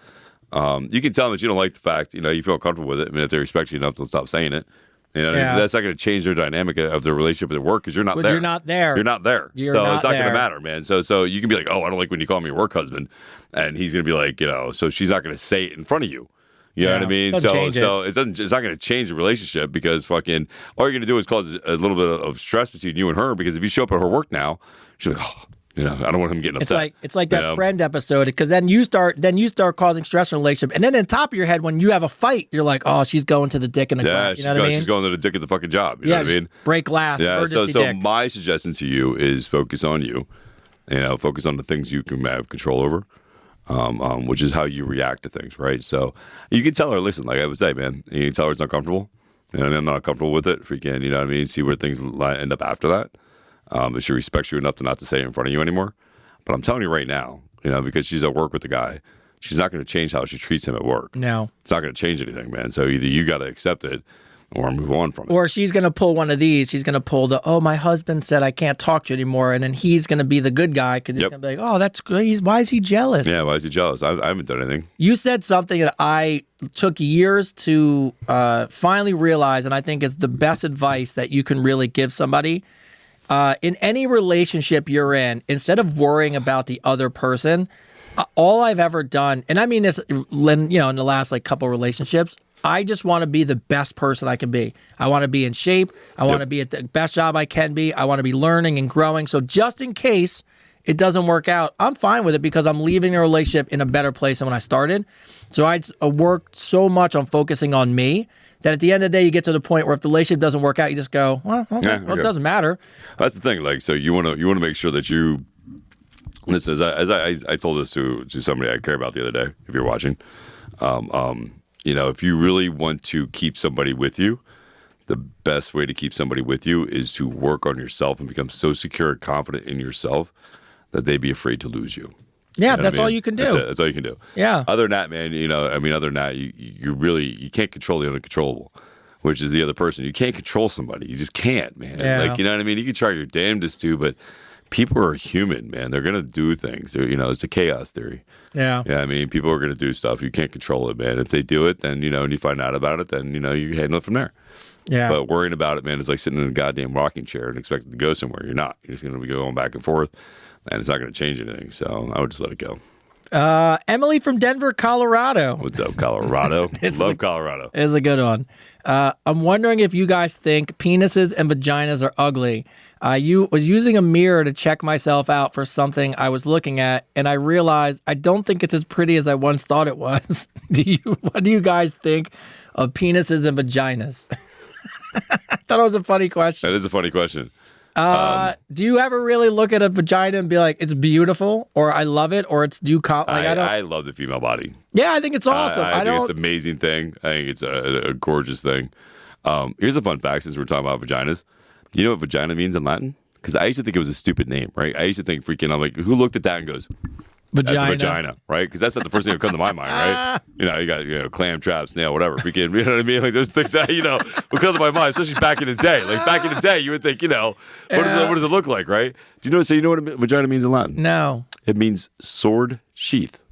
You can tell them that you don't like the fact, you feel comfortable with it. I mean, if they respect you enough, they'll stop saying it. You know, Yeah. that's not going to change their dynamic of their relationship with their work because you're not But there. you're not there. You're not there. You're so not it's not going there. to matter, man. So you can be like, oh, I don't like when you call me your work husband, and he's going to be like, so she's not going to say it in front of you. You know what I mean? Doesn't So change it. it's not going to change the relationship because fucking all you're going to do is cause a little bit of stress between you and her because if you show up at her work now, she's like, oh, I don't want him getting upset. It's like that friend episode because then you start causing stress in a relationship, and then in the top of your head when you have a fight, you're like, oh, she's going to the dick in the glass. You know what I mean? She's going to the dick of the fucking job. You know what I mean? Break glass. Yeah. Emergency So dick. my suggestion to you is focus on you. Focus on the things you can have control over. Which is how you react to things, right? So you can tell her, listen, like I would say, man, you can tell her it's not comfortable. I'm not comfortable with it. Freaking, you know what I mean? See where things end up after that. If she respects you enough to not to say it in front of you anymore. But I'm telling you right now, because she's at work with the guy, she's not going to change how she treats him at work. No. It's not going to change anything, man. So either you got to accept it or move on from it. Or she's going to pull one of these. She's going to pull my husband said I can't talk to you anymore. And then he's going to be the good guy because he's going to be like, oh, that's great. Why is he jealous? Yeah, why is he jealous? I haven't done anything. You said something that I took years to finally realize, and I think is the best advice that you can really give somebody. In any relationship you're in, instead of worrying about the other person, all I've ever done, and I mean this, in the last couple relationships, I just want to be the best person I can be. I want to be in shape. I want to be at the best job I can be. I want to be learning and growing. So just in case it doesn't work out, I'm fine with it because I'm leaving a relationship in a better place than when I started. So I worked so much on focusing on me that at the end of the day, you get to the point where if the relationship doesn't work out, you just go, well, okay, it doesn't matter. That's the thing. Like, so you want to make sure that you. Listen, as I told this to somebody I care about the other day. If you're watching, if you really want to keep somebody with you, the best way to keep somebody with you is to work on yourself and become so secure and confident in yourself that they'd be afraid to lose you. Yeah, You know that's what I all mean? you can do. That's it. That's all you can do. Yeah. Other than that, man, other than that, you can't control the uncontrollable, which is the other person. You can't control somebody. You just can't, man. Yeah. Like, you know what I mean? You can try your damnedest to, but people are human, man. They're going to do things. It's a chaos theory. Yeah. Yeah, I mean, people are going to do stuff. You can't control it, man. If they do it, then, and you find out about it, then, you handle it from there. Yeah. But worrying about it, man, is like sitting in a goddamn rocking chair and expecting to go somewhere. You're not. You're just going to be going back and forth, and it's not going to change anything. So I would just let it go. Emily from Denver, Colorado. What's up, Colorado? Love Colorado. Is a good one. I'm wondering if you guys think penises and vaginas are ugly. Was using a mirror to check myself out for something I was looking at, and I realized I don't think it's as pretty as I once thought it was. What do you guys think of penises and vaginas? I thought it was a funny question. That is a funny question. Do you ever really look at a vagina and be like, it's beautiful, or I love it, or it's I love the female body. Yeah, I think it's awesome. I think it's an amazing thing. I think it's a gorgeous thing. Here's a fun fact since we're talking about vaginas. You know what vagina means in Latin? Because I used to think it was a stupid name, right? I used to think I'm like, who looked at that and goes, vagina. that's a vagina, right? Because that's not the first thing that comes to my mind, right? You got clam, trap, snail, whatever. Freaking, you know what I mean? Like those things that would come to my mind, especially back in the day. Like back in the day, you would think, what does it look like, right? Do you know? So you know what a vagina means in Latin? No. It means sword sheath.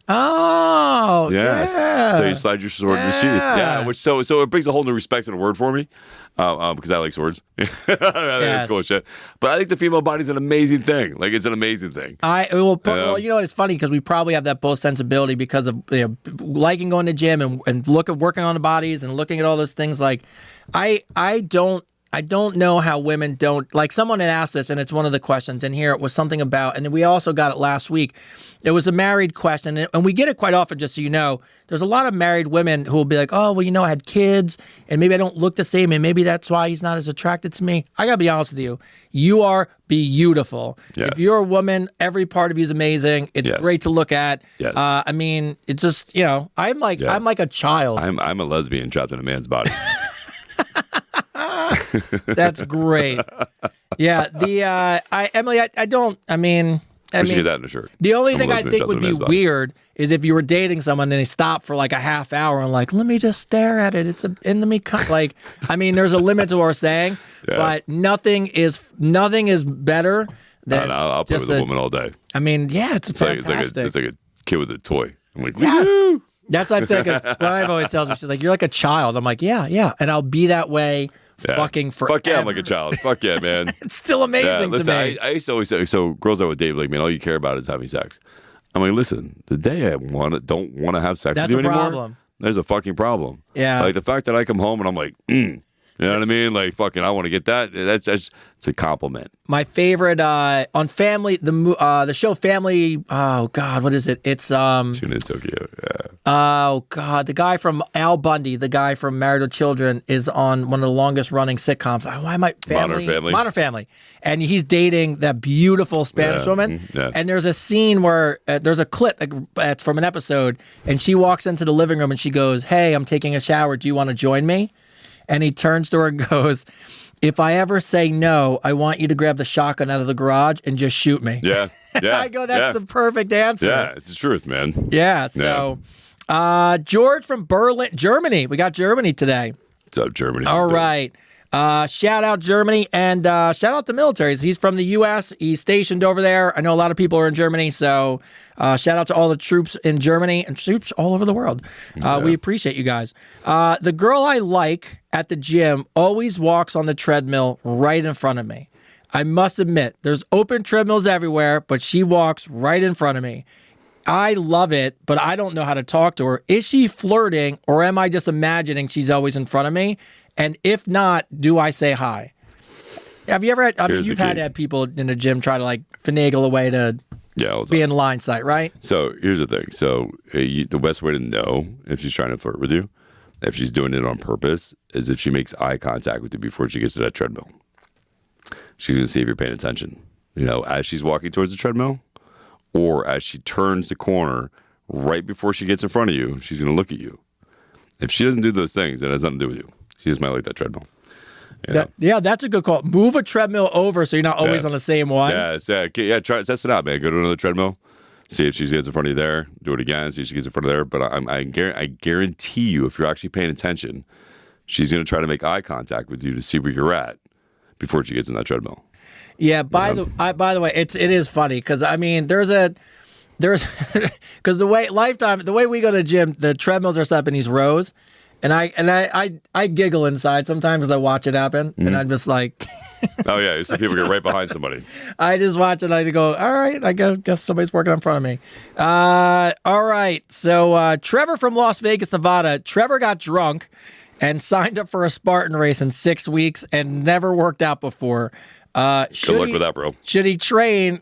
Oh, yes. Yeah. So you slide your sword in the sheath. Yeah. Which so it brings a whole new respect to the word for me, because I like swords. I think it's cool as shit. But I think the female body is an amazing thing. Like it's an amazing thing. Well, it's funny because we probably have that both sensibility because of liking going to gym and working on the bodies and looking at all those things. Like, I don't I don't know how women don't, like someone had asked this and it's one of the questions and here it was something about, and we also got it last week. It was a married question and we get it quite often, just so you know. There's a lot of married women who will be like, oh, well, I had kids and maybe I don't look the same and maybe that's why he's not as attracted to me. I got to be honest with you. You are beautiful. Yes. If you're a woman, every part of you is amazing. It's great to look at. Yes. I mean, it's just, I'm like a child. I'm a lesbian trapped in a man's body. That's great. Yeah, Emily, I don't. I mean, We should get that in a shirt. The only I'm a thing I lesbian think trapped would in a be man's body. weird is if you were dating someone and they stopped for like a half hour and like, let me just stare at it. Like, I mean, there's a limit to what we're saying, but nothing is better than. I'll play with a woman all day. I mean, yeah, it's fantastic. It's like a kid with a toy. I'm like, yes. woo! That's what I'm thinking. My wife always tells me, she's like, you're like a child. I'm like, yeah. And I'll be that way fucking forever. Fuck yeah, I'm like a child. Fuck yeah, man. It's still amazing to me. I used to always say, so girls I would date, like, man, all you care about is having sex. I'm like, listen, the day I don't want to have sex That's with you a anymore, problem. there's a fucking problem. Yeah. Like the fact that I come home and I'm like, you know what I mean? Like, fucking, I want to get that. That's it's a compliment. My favorite on Family, the show Family. Oh God, what is it? It's Tune in Tokyo. Yeah. Oh God, the guy from Al Bundy, the guy from Married with Children, is on one of the longest running sitcoms. Why am I Modern Family, and he's dating that beautiful Spanish woman. Yeah. And there's a scene where there's a clip from an episode, and she walks into the living room and she goes, "Hey, I'm taking a shower. Do you want to join me?" And he turns to her and goes, "If I ever say no, I want you to grab the shotgun out of the garage and just shoot me." Yeah. Yeah. I go, that's the perfect answer. Yeah, it's the truth, man. Yeah. So, George from Berlin, Germany. We got Germany today. What's up, Germany? All right. Shout out Germany and shout out the militaries. He's from the U.S. He's stationed over there. I know a lot of people are in Germany, so shout out to all the troops in Germany and troops all over the world. We appreciate you guys. The girl I like at the gym always walks on the treadmill right in front of me. I must admit, there's open treadmills everywhere, but she walks right in front of me. I love it, but I don't know how to talk to her. Is she flirting, or am I just imagining she's always in front of me? And if not, do I say hi? Have you ever had, you've had to have people in the gym try to like finagle a way to be in line sight, right? So here's the thing. So the best way to know if she's trying to flirt with you, if she's doing it on purpose, is if she makes eye contact with you before she gets to that treadmill. She's going to see if you're paying attention, as she's walking towards the treadmill, or as she turns the corner right before she gets in front of you, she's going to look at you. If she doesn't do those things, that has nothing to do with you. She just might like that treadmill. Yeah, that's a good call. Move a treadmill over so you're not always on the same one. Try test it out, man. Go to another treadmill. See if she gets in front of you there. Do it again. See if she gets in front of there. But I guarantee you, if you're actually paying attention, she's going to try to make eye contact with you to see where you're at before she gets in that treadmill. Yeah. By the way, it is funny because I mean there's because the way we go to the gym, the treadmills are set up in these rows, and I giggle inside sometimes as I watch it happen, and I'm just like. Oh yeah, you see people get right behind somebody. I just watch it and I go, all right, I guess somebody's working in front of me. All right, so Trevor from Las Vegas, Nevada. Trevor got drunk and signed up for a Spartan race in 6 weeks and never worked out before. Good luck with that, bro. Should he train?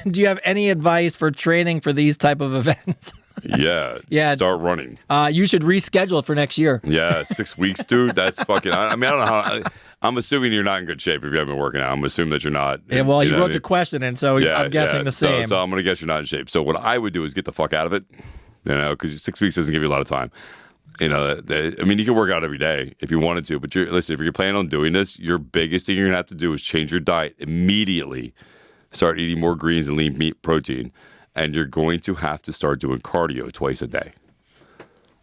Do you have any advice for training for these type of events? Yeah. Start running. You should reschedule it for next year. Yeah, 6 weeks, dude. That's fucking. I mean, I don't know how. I'm assuming you're not in good shape if you haven't been working out. I'm assuming that you're not. Yeah, well, you wrote the question in, so I'm guessing the same. So I'm gonna guess you're not in shape. So what I would do is get the fuck out of it. Because 6 weeks doesn't give you a lot of time. I mean, you can work out every day if you wanted to, but listen, if you're planning on doing this, your biggest thing you're gonna have to do is change your diet immediately. Start eating more greens and lean meat protein, and you're going to have to start doing cardio twice a day.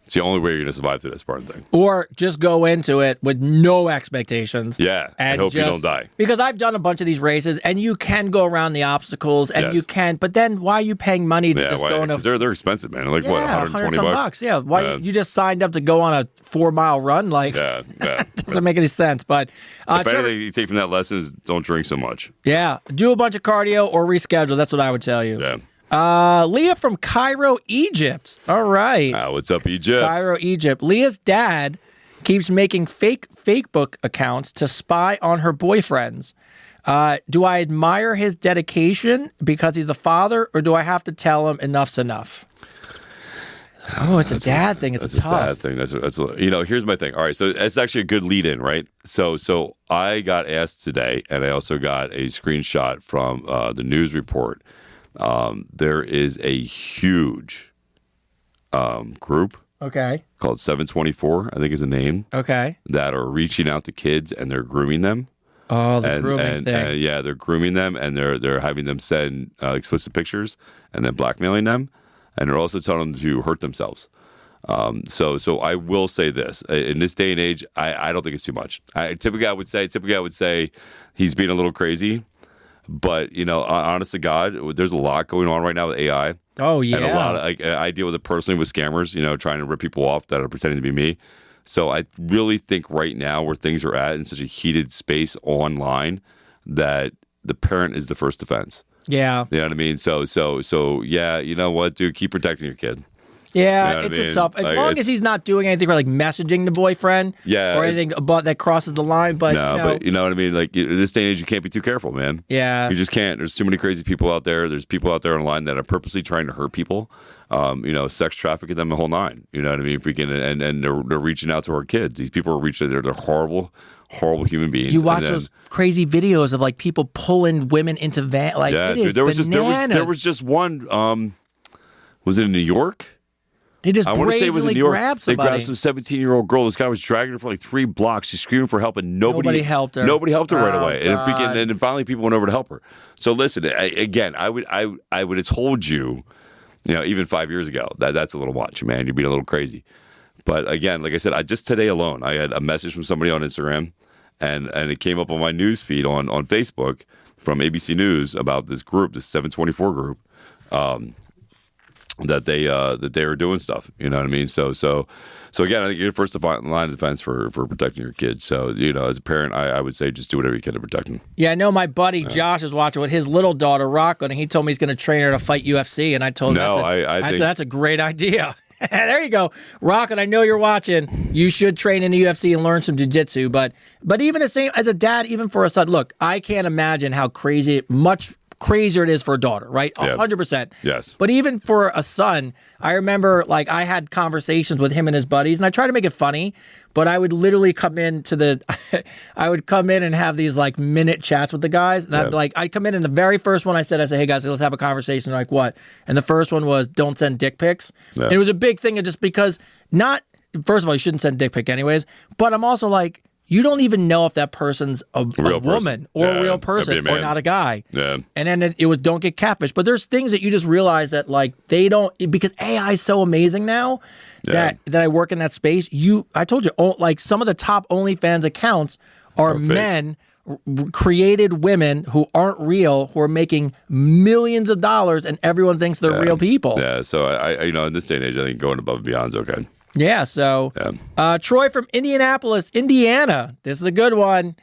It's the only way you're going to survive through this Spartan thing. Or just go into it with no expectations. Yeah, and hope you don't die. Because I've done a bunch of these races, and you can go around the obstacles, and you can. But then why are you paying money to just go on a... They're expensive, man. Like, what, 120 bucks? Yeah, why you just signed up to go on a 4-mile run? Like, doesn't make any sense. But if anything you take from that lesson is don't drink so much. Yeah, do a bunch of cardio or reschedule. That's what I would tell you. Yeah. Leah from Cairo, Egypt. All right. What's up, Egypt? Cairo, Egypt. Leah's dad keeps making fake Facebook accounts to spy on her boyfriends. Do I admire his dedication because he's a father, or do I have to tell him enough's enough? Oh, it's a dad thing. It's a tough dad thing. That's here's my thing. All right, so it's actually a good lead in, right? So I got asked today, and I also got a screenshot from the news report. There is a huge group. Okay. Called 724, I think is the name. Okay. That are reaching out to kids and they're grooming them. Oh, the grooming thing. Yeah, they're grooming them and they're having them send explicit pictures and then blackmailing them. And they're also telling them to hurt themselves. So I will say this. In this day and age, I don't think it's too much. Typically I would say he's being a little crazy. But, honest to God, there's a lot going on right now with AI. Oh, yeah. And a lot of, I deal with it personally with scammers, trying to rip people off that are pretending to be me. So I really think right now where things are at in such a heated space online that the parent is the first defense. Yeah. You know what I mean? So yeah, you know what, dude? Keep protecting your kid. Yeah, it's a tough. As long as he's not doing anything for like messaging the boyfriend, or anything about that crosses the line. But but you know what I mean. Like in this day and age, you can't be too careful, man. Yeah, you just can't. There's too many crazy people out there. There's people out there online that are purposely trying to hurt people. Sex trafficking them the whole nine. You know what I mean? Freaking and they're reaching out to our kids. These people are reaching. They're horrible human beings. You watch those crazy videos of like people pulling women into van. Like it is bananas. There was just one. Was it in New York? They just brazenly grabbed somebody. They grabbed some 17-year-old girl. This guy was dragging her for like 3 blocks. She's screaming for help, and nobody helped her. Nobody helped her right away. And finally, people went over to help her. So listen, I would have told you, even 5 years ago, that's a little much, man. You're being a little crazy. But again, like I said, just today alone, I had a message from somebody on Instagram, and it came up on my news feed on Facebook from ABC News about this group, this 724 group. That they are doing stuff, you know what I mean? So again, I think you're first line of defense for protecting your kids. So as a parent, I would say just do whatever you can to protect them. Yeah, I know my buddy Josh is watching with his little daughter Rocklyn, and he told me he's going to train her to fight UFC, and I told him that's a great idea. There you go, Rocklyn. I know you're watching. You should train in the UFC and learn some jiu-jitsu. But even the same as a dad, even for a son. Look, I can't imagine how much crazier it is for a daughter, right? 100%. Yes. But even for a son, I remember like I had conversations with him and his buddies, and I try to make it funny, but I would literally come in and have these like minute chats with the guys. And I'd come in and the very first one I said, hey guys, let's have a conversation. They're like, what? And the first one was don't send dick pics. Yeah. And it was a big thing just because first of all, you shouldn't send dick pic anyways, but I'm also like, you don't even know if that person's a woman or a real person or not a guy. Yeah. And then it was don't get catfish. But there's things that you just realize that like they don't, because AI is so amazing now that I work in that space. I told you, like some of the top OnlyFans accounts are men, created women who aren't real, who are making millions of dollars, and everyone thinks they're real people. Yeah. So I in this day and age, I think going above and beyond is okay. Yeah, so Troy from Indianapolis, Indiana. This is a good one.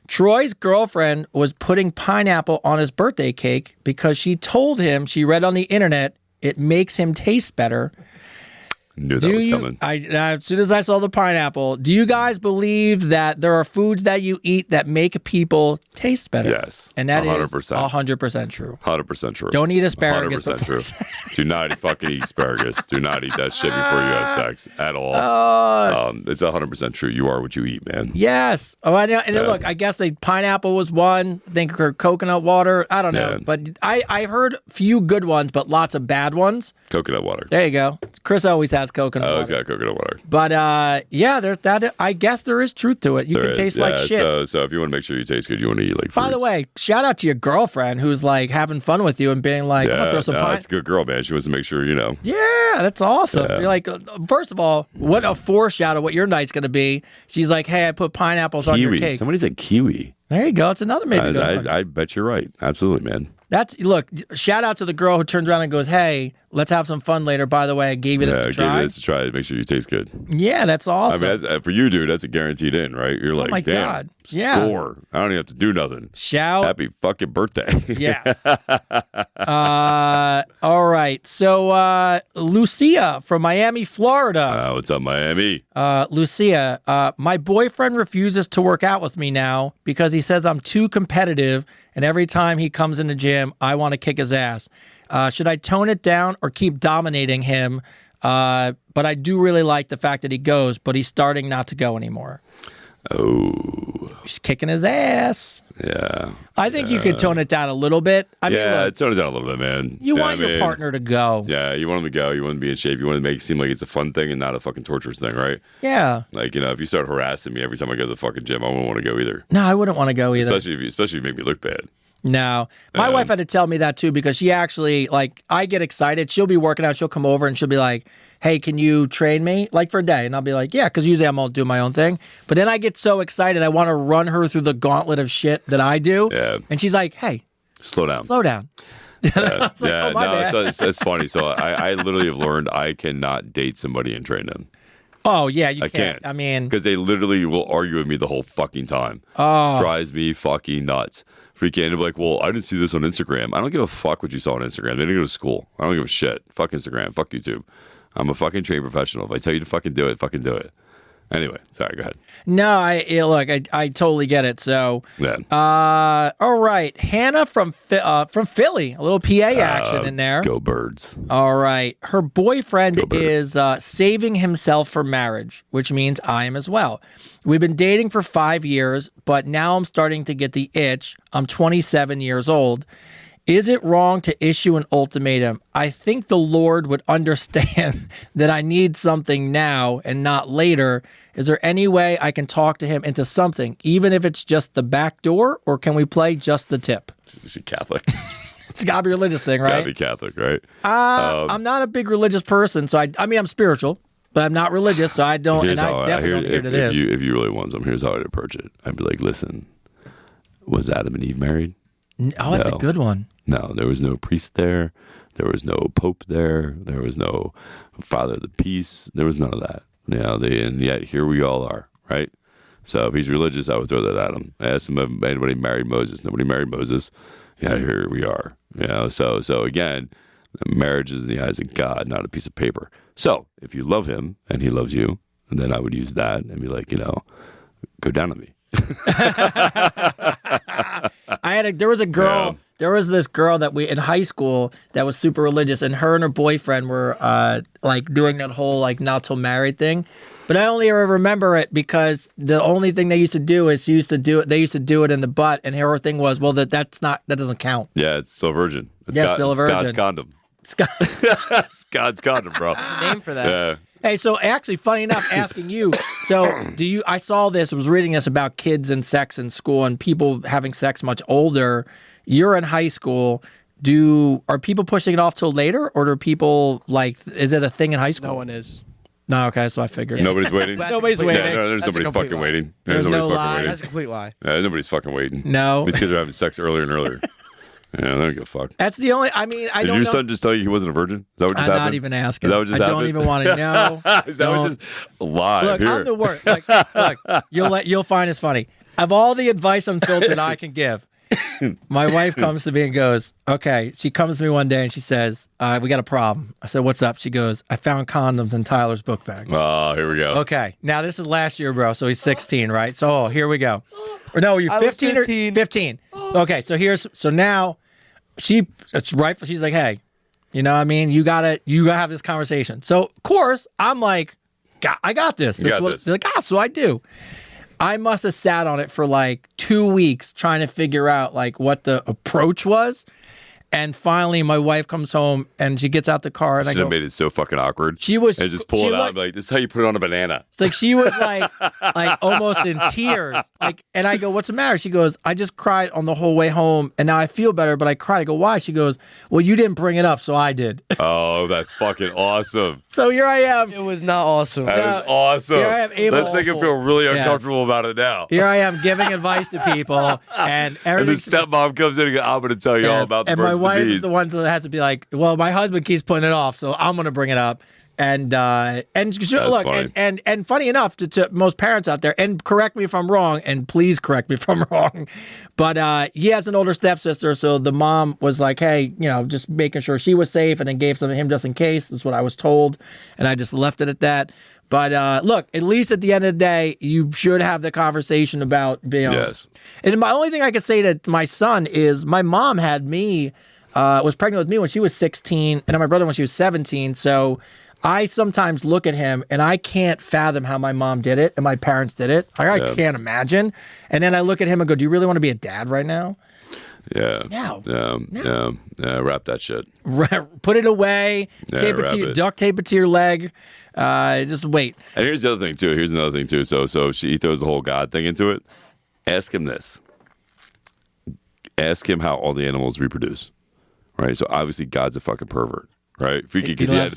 Troy's girlfriend was putting pineapple on his birthday cake because she told him she read on the internet it makes him taste better. Knew that was coming. As soon as I saw the pineapple, do you guys believe that there are foods that you eat that make people taste better? Yes. And that 100%. is 100% true. 100% true. Don't eat asparagus. 100% true. Do not fucking eat asparagus. Do not eat that shit before you have sex at all. It's 100% true. You are what you eat, man. Yes. Oh, I know. And then look, I guess the pineapple was one. I think coconut water. I don't know. But I heard few good ones, but lots of bad ones. Coconut water. There you go. Chris always has coconut water. I always got coconut water. But there's that. I guess there is truth to it. You can taste like shit. So if you want to make sure you taste good, you want to eat like fruits. By the way, shout out to your girlfriend who's like having fun with you and being like, I'm gonna throw some that's a good girl, man. She wants to make sure Yeah, that's awesome. Yeah. You're like, first of all, what a foreshadow what your night's gonna be. She's like, hey, I put pineapples on your cake. Somebody said kiwi. There you go. It's another maybe good one. I bet you're right. Absolutely, man. Look, shout out to the girl who turns around and goes, hey, Let's have some fun later. By the way, I gave you this to try. Give this a try. Make sure you taste good. Yeah, that's awesome. I mean, for you, dude, that's a guaranteed in, right? You're like, my damn, God. Yeah. score. I don't even have to do nothing. Shout. Happy fucking birthday. Yes. All right. So, Lucia from Miami, Florida. What's up, Miami? Lucia, my boyfriend refuses to work out with me now because he says I'm too competitive, and every time he comes in the gym, I want to kick his ass. Should I tone it down or keep dominating him? But I do really like the fact that he goes, but he's starting not to go anymore. Oh. He's kicking his ass. Yeah. I think you could tone it down a little bit. I mean, look, tone it down a little bit, man. you want your partner to go. Yeah, you want him to go. You want him to be in shape. You want to make it seem like it's a fun thing and not a fucking torturous thing, right? Yeah. Like, if you start harassing me every time I go to the fucking gym, I won't want to go either. No, I wouldn't want to go either. Especially if you make me look bad. No. My wife had to tell me that too because she actually, like, I get excited. She'll be working out. She'll come over and she'll be like, hey, can you train me? Like, for a day. And I'll be like, yeah, because usually I'm all doing my own thing. But then I get so excited, I want to run her through the gauntlet of shit that I do. Yeah. And she's like, hey. Slow down. Slow down. Yeah, like, oh, my bad. So it's funny. So I literally have learned I cannot date somebody and train them. Oh, yeah, you I can't. can't. I mean. Because they literally will argue with me the whole fucking time. Oh. Drives me fucking nuts. Freaking, and they're like, well, I didn't see this on Instagram. I don't give a fuck what you saw on Instagram. They didn't go to school. I don't give a shit. Fuck Instagram. Fuck YouTube. I'm a fucking trained professional. If I tell you to fucking do it, fucking do it. Anyway, sorry, go ahead. No, look, I totally get it. So, Yeah. all right, Hannah from Philly, a little PA action in there. Go Birds. All right, her boyfriend is saving himself for marriage, which means I am as well. We've been dating for 5 years, but now I'm starting to get the itch. I'm 27 years old. Is it wrong to issue an ultimatum? I think the Lord would understand that I need something now and not later. Is there any way I can talk to him into something, even if it's just the back door, or can we play just the tip? Is he Catholic? It's got to be a religious thing, right? It's got to be Catholic, right? I'm not a big religious person, so I mean, I'm spiritual, but I'm not religious, so I don't, and I definitely don't get into this. If you really want some, here's how I'd approach it. I'd be like, listen, was Adam and Eve married? Oh, that's a good one. No, there was no priest there. There was no pope there. There was no father of the peace. There was none of that. And yet here we all are, right? So if he's religious, I would throw that at him. I asked him if anybody married Moses. Nobody married Moses. Yeah, here we are. So again, marriage is in the eyes of God, not a piece of paper. So if you love him and he loves you, then I would use that and be like, go down on me. There was a girl. Yeah. There was this girl that in high school that was super religious, and her boyfriend were like doing that whole like not till married thing. But I only ever remember it because the only thing they used to do is they used to do it in the butt, and her thing was, well, that doesn't count. Yeah, it's still a virgin. Still a virgin. God's condom. It's God's condom, bro. There's a name for that. Yeah. Hey, so actually, funny enough, asking you, so I saw this, I was reading this about kids and sex in school and people having sex much older. You're in high school. Are people pushing it off till later, or do people, is it a thing in high school? No one is. No, okay, so I figured. Nobody's waiting? Nobody's waiting. Yeah, no, there's That's nobody fucking lie. waiting. There's no nobody lie. fucking waiting. That's a complete lie. Yeah, nobody's fucking waiting. No. These kids are having sex earlier and earlier. Yeah, they don't give a fuck. That's the only, I mean, I Did don't your know. son just tell you he wasn't a virgin? Is that what just I'm happened? not even asking. Is that what just I happened? don't even want to know. Is that what just live Look, here? I'm the worst. Look, you'll find this funny. Of all the advice unfiltered I can give, my wife comes to me and goes, okay. She comes to me one day and she says, we got a problem. I said, what's up? She goes, I found condoms in Tyler's book bag. Oh, here we go. Okay. Now, this is last year, bro. So he's 16, right? So here we go. Or no, you're 15 or 15. Okay. So now it's right. She's like, hey, you know what I mean? You gotta have this conversation. So of course I'm like, I got this. This is what, like, so I do. I must have sat on it for like 2 weeks trying to figure out like what the approach was. And finally, my wife comes home and she gets out the car, and I go, made it so fucking awkward. She was, and just pull it out and be like, this is how you put it on a banana. It's like she was like almost in tears. And I go, what's the matter? She goes, I just cried on the whole way home, and now I feel better, but I cried. I go, why? She goes, well, you didn't bring it up, so I did. Oh, that's fucking awesome. So here I am. It was not awesome. That is awesome. Here I am Let's make him feel really uncomfortable about it now. Here I am giving advice to people, and And the everything. stepmom comes in and goes, I'm going to tell you all about the and birds wife bees. is the one that has to be like, well, my husband keeps putting it off, so I'm going to bring it up. And look, funny. and funny enough to most parents out there, and correct me if I'm wrong, and please correct me if I'm wrong, but he has an older stepsister, so the mom was like, hey, just making sure she was safe, and then gave some to him just in case. That's what I was told, and I just left it at that. But look, at least at the end of the day, you should have the conversation about Yes. And my only thing I could say to my son is my mom had me, was pregnant with me when she was 16, and my brother when she was 17, so I sometimes look at him and I can't fathom how my mom did it and my parents did it. I can't imagine. And then I look at him and go, do you really want to be a dad right now? Yeah. No. Yeah. Wrap that shit. Put it away. Yeah, Duct tape it to your leg. Just wait. And here's the other thing too. Here's another thing too. So he throws the whole God thing into it. Ask him this. Ask him how all the animals reproduce. Right? So obviously God's a fucking pervert. Right? Because he had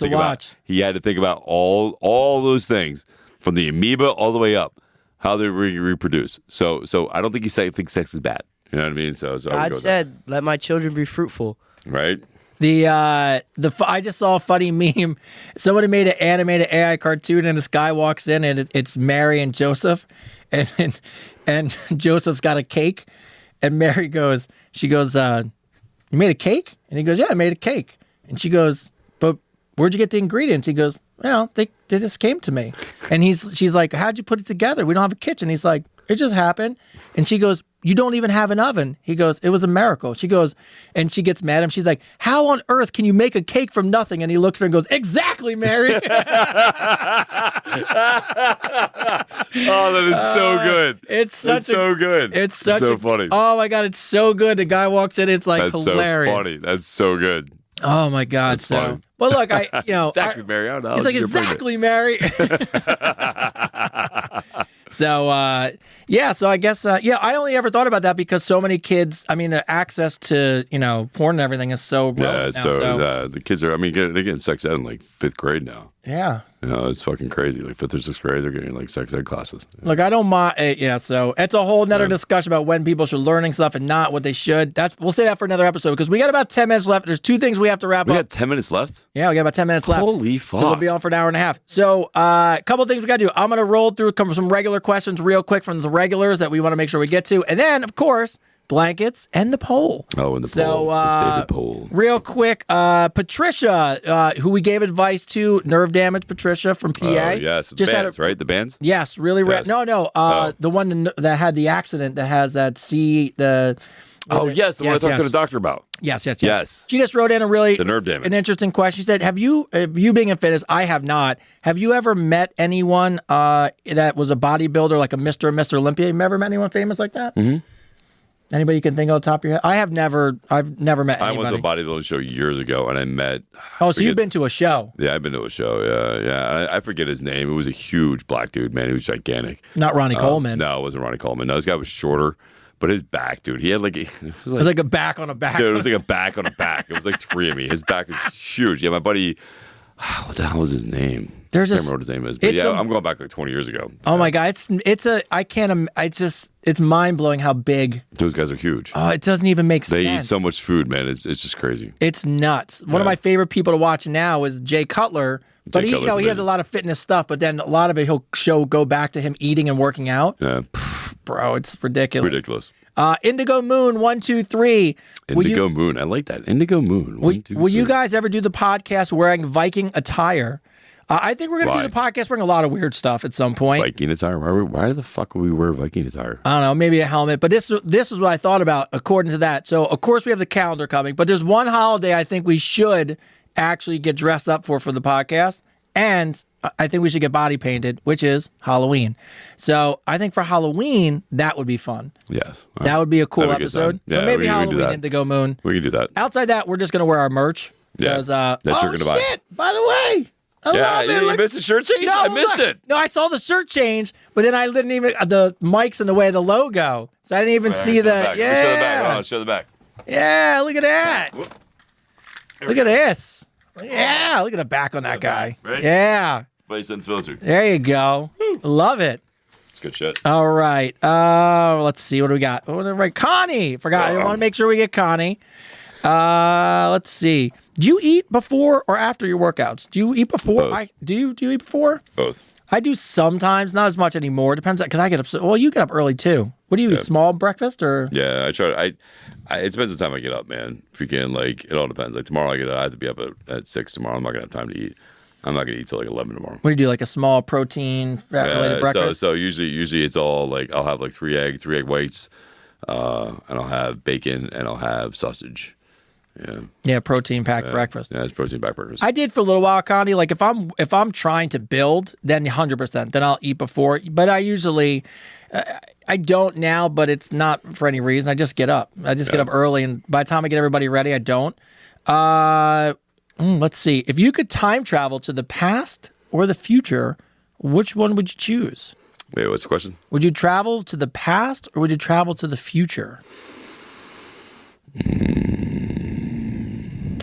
to think about all those things from the amoeba all the way up, how they reproduce. So I don't think he thinks sex is bad. You know what I mean? So God said, "Let my children be fruitful." Right? I just saw a funny meme. Somebody made an animated AI cartoon, and this guy walks in, and it's Mary and Joseph, and Joseph's got a cake, and Mary goes, you made a cake? And he goes, yeah, I made a cake. And she goes, but where'd you get the ingredients? He goes, well, they just came to me. And she's like, how'd you put it together? We don't have a kitchen. He's like, it just happened. And she goes, you don't even have an oven. He goes, it was a miracle. She goes, and she gets mad at him. She's like, how on earth can you make a cake from nothing? And he looks at her and goes, exactly, Mary. Oh, that is so good. It's so good. It's such so funny. Oh my God, it's so good. The guy walks in, it's like That's hilarious. so funny. That's so good. Oh my God. That's funny. But look, Exactly, Mary. I don't know. He's like, exactly, Mary. So I guess, I only ever thought about that because so many kids, the access to, porn and everything is so relevant now, the kids are, they're getting sex ed in like 5th grade now. Yeah. It's fucking crazy. Like 5th or 6th grade, they're getting like sex ed classes. Look, I don't mind. So it's a whole nother discussion about when people should learning stuff and not what they should. We'll say that for another episode because we got about 10 minutes left. There's 2 things we have to wrap up. We got 10 minutes left? Yeah, we got about 10 minutes left. Holy fuck. We'll be on for an hour and a half. So a couple things we got to do. I'm going to roll through some regular questions real quick from the regulars that we want to make sure we get to. And then, of course, blankets and the poll. Oh, and the poll. The David poll. Real quick, Patricia, who we gave advice to, nerve damage, Patricia from PA. Oh, yes. The bands, right? The bands? Yes, really. Yes. The one that had the accident that has that Oh, yes, the one I talked to the doctor about. Yes. She just wrote in the nerve damage. an interesting question. She said, have you being in fitness, I have not, have you ever met anyone that was a bodybuilder, like a Mr. and Mr. Olympia? You ever met anyone famous like that? Mm-hmm. Anybody you can think of on top of your head? I've never met anybody. I went to a bodybuilding show years ago, and I met... Oh, so you've been to a show? Yeah, I've been to a show, yeah. I forget his name. It was a huge black dude, man. He was gigantic. Not Ronnie Coleman. No, it wasn't Ronnie Coleman. No, this guy was shorter. But his back, dude, he had like... It was like a back on a back. Dude, it was like a back on a back. It was like 3 of me. His back was huge. Yeah, my buddy... What the hell was his name? I can't remember what his name is. But I'm going back like 20 years ago. Oh my God. It's mind blowing how big. Those guys are huge. Oh, it doesn't even make sense. They eat so much food, man. It's just crazy. It's nuts. One of my favorite people to watch now is Jay Cutler. But he has a lot of fitness stuff, but then a lot of it he'll go back to him eating and working out. Yeah. Bro, it's ridiculous. Ridiculous. Indigo Moon 123. Indigo Moon. I like that. Indigo Moon. Will you guys ever do the podcast wearing Viking attire? I think we're going to do the podcast wearing a lot of weird stuff at some point. Viking attire? Why the fuck would we wear Viking attire? I don't know. Maybe a helmet. But this is what I thought about according to that. So, of course, we have the calendar coming. But there's one holiday I think we should actually get dressed up for the podcast. And I think we should get body painted, which is Halloween. So I think for Halloween, that would be fun. Yes. That would be a cool episode. Yeah, so maybe Halloween, Indigo Moon. We can do that. Outside that, we're just going to wear our merch. Yeah. Because, you're going to buy. Shit, by the way. You missed the shirt change? I missed it. No, I saw the shirt change, but then I didn't even, the mic's in the way of the logo. So I didn't even see the, yeah. Show the back. Show the back. Yeah, look at that. Look at this. Yeah, look at the back on that guy. Right? Yeah. Place unfiltered. There you go. Love it. It's good shit. All right. Let's see. What do we got? Oh, right. Connie. Forgot. I want to make sure we get Connie. Let's see. Do you eat before or after your workouts? Do you eat before? Both. Do you eat before? Both. I do sometimes, not as much anymore. Depends, because I get up. Well, you get up early too. What do you eat? Small breakfast or? Yeah, I try. It depends the time I get up, man. Freaking like it all depends. Like tomorrow, I have to be up at 6 tomorrow. I'm not gonna have time to eat. I'm not gonna eat till like 11 tomorrow. What do you do? Like a small protein fat-related breakfast? So usually it's all like I'll have like three egg whites, and I'll have bacon and I'll have sausage. Yeah, protein packed breakfast. Yeah, it's protein packed breakfast. I did for a little while, Connie. Like if I'm trying to build, then 100%. Then I'll eat before. But I usually, I don't now. But it's not for any reason. I just get up. I just get up early, and by the time I get everybody ready, I don't. Let's see. If you could time travel to the past or the future, which one would you choose? Wait, what's the question? Would you travel to the past or would you travel to the future?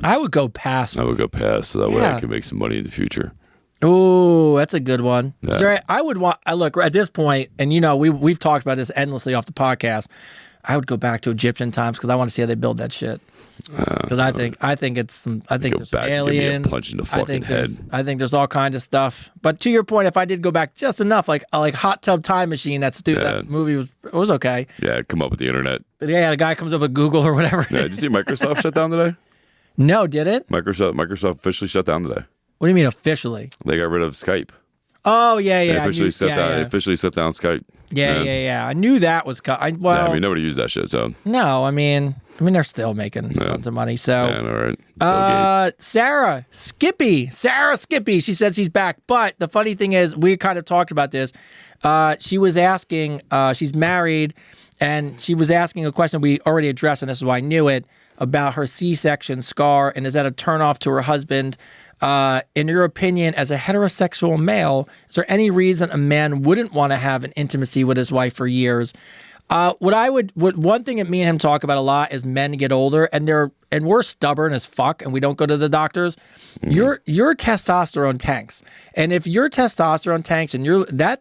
I would go past. I would go past, so that way I can make some money in the future. Oh, that's a good one. Yeah. So I would want. I look at this point, and we've talked about this endlessly off the podcast. I would go back to Egyptian times because I want to see how they build that shit. Because I think there's some aliens. Punch in the fucking head. I think there's all kinds of stuff. But to your point, if I did go back just enough, like Hot Tub Time Machine, that movie was okay. Yeah, come up with the internet. But yeah, the guy comes up with Google or whatever. Yeah, did you see Microsoft shut down today? No, did it? Microsoft officially shut down today. What do you mean officially? They got rid of Skype. Oh yeah. They officially shut down Skype. Yeah. I knew that was. I mean, nobody used that shit. So no, I mean they're still making tons of money. So all right. Sarah Skippy. She said she's back, but the funny thing is, we kind of talked about this. She was asking. She's married, and she was asking a question we already addressed, and this is why I knew it, about her C-section scar, and is that a turnoff to her husband? In your opinion, as a heterosexual male, is there any reason a man wouldn't want to have an intimacy with his wife for years? One thing that me and him talk about a lot is men get older and we're stubborn as fuck and we don't go to the doctors. Your testosterone tanks, and if your testosterone tanks and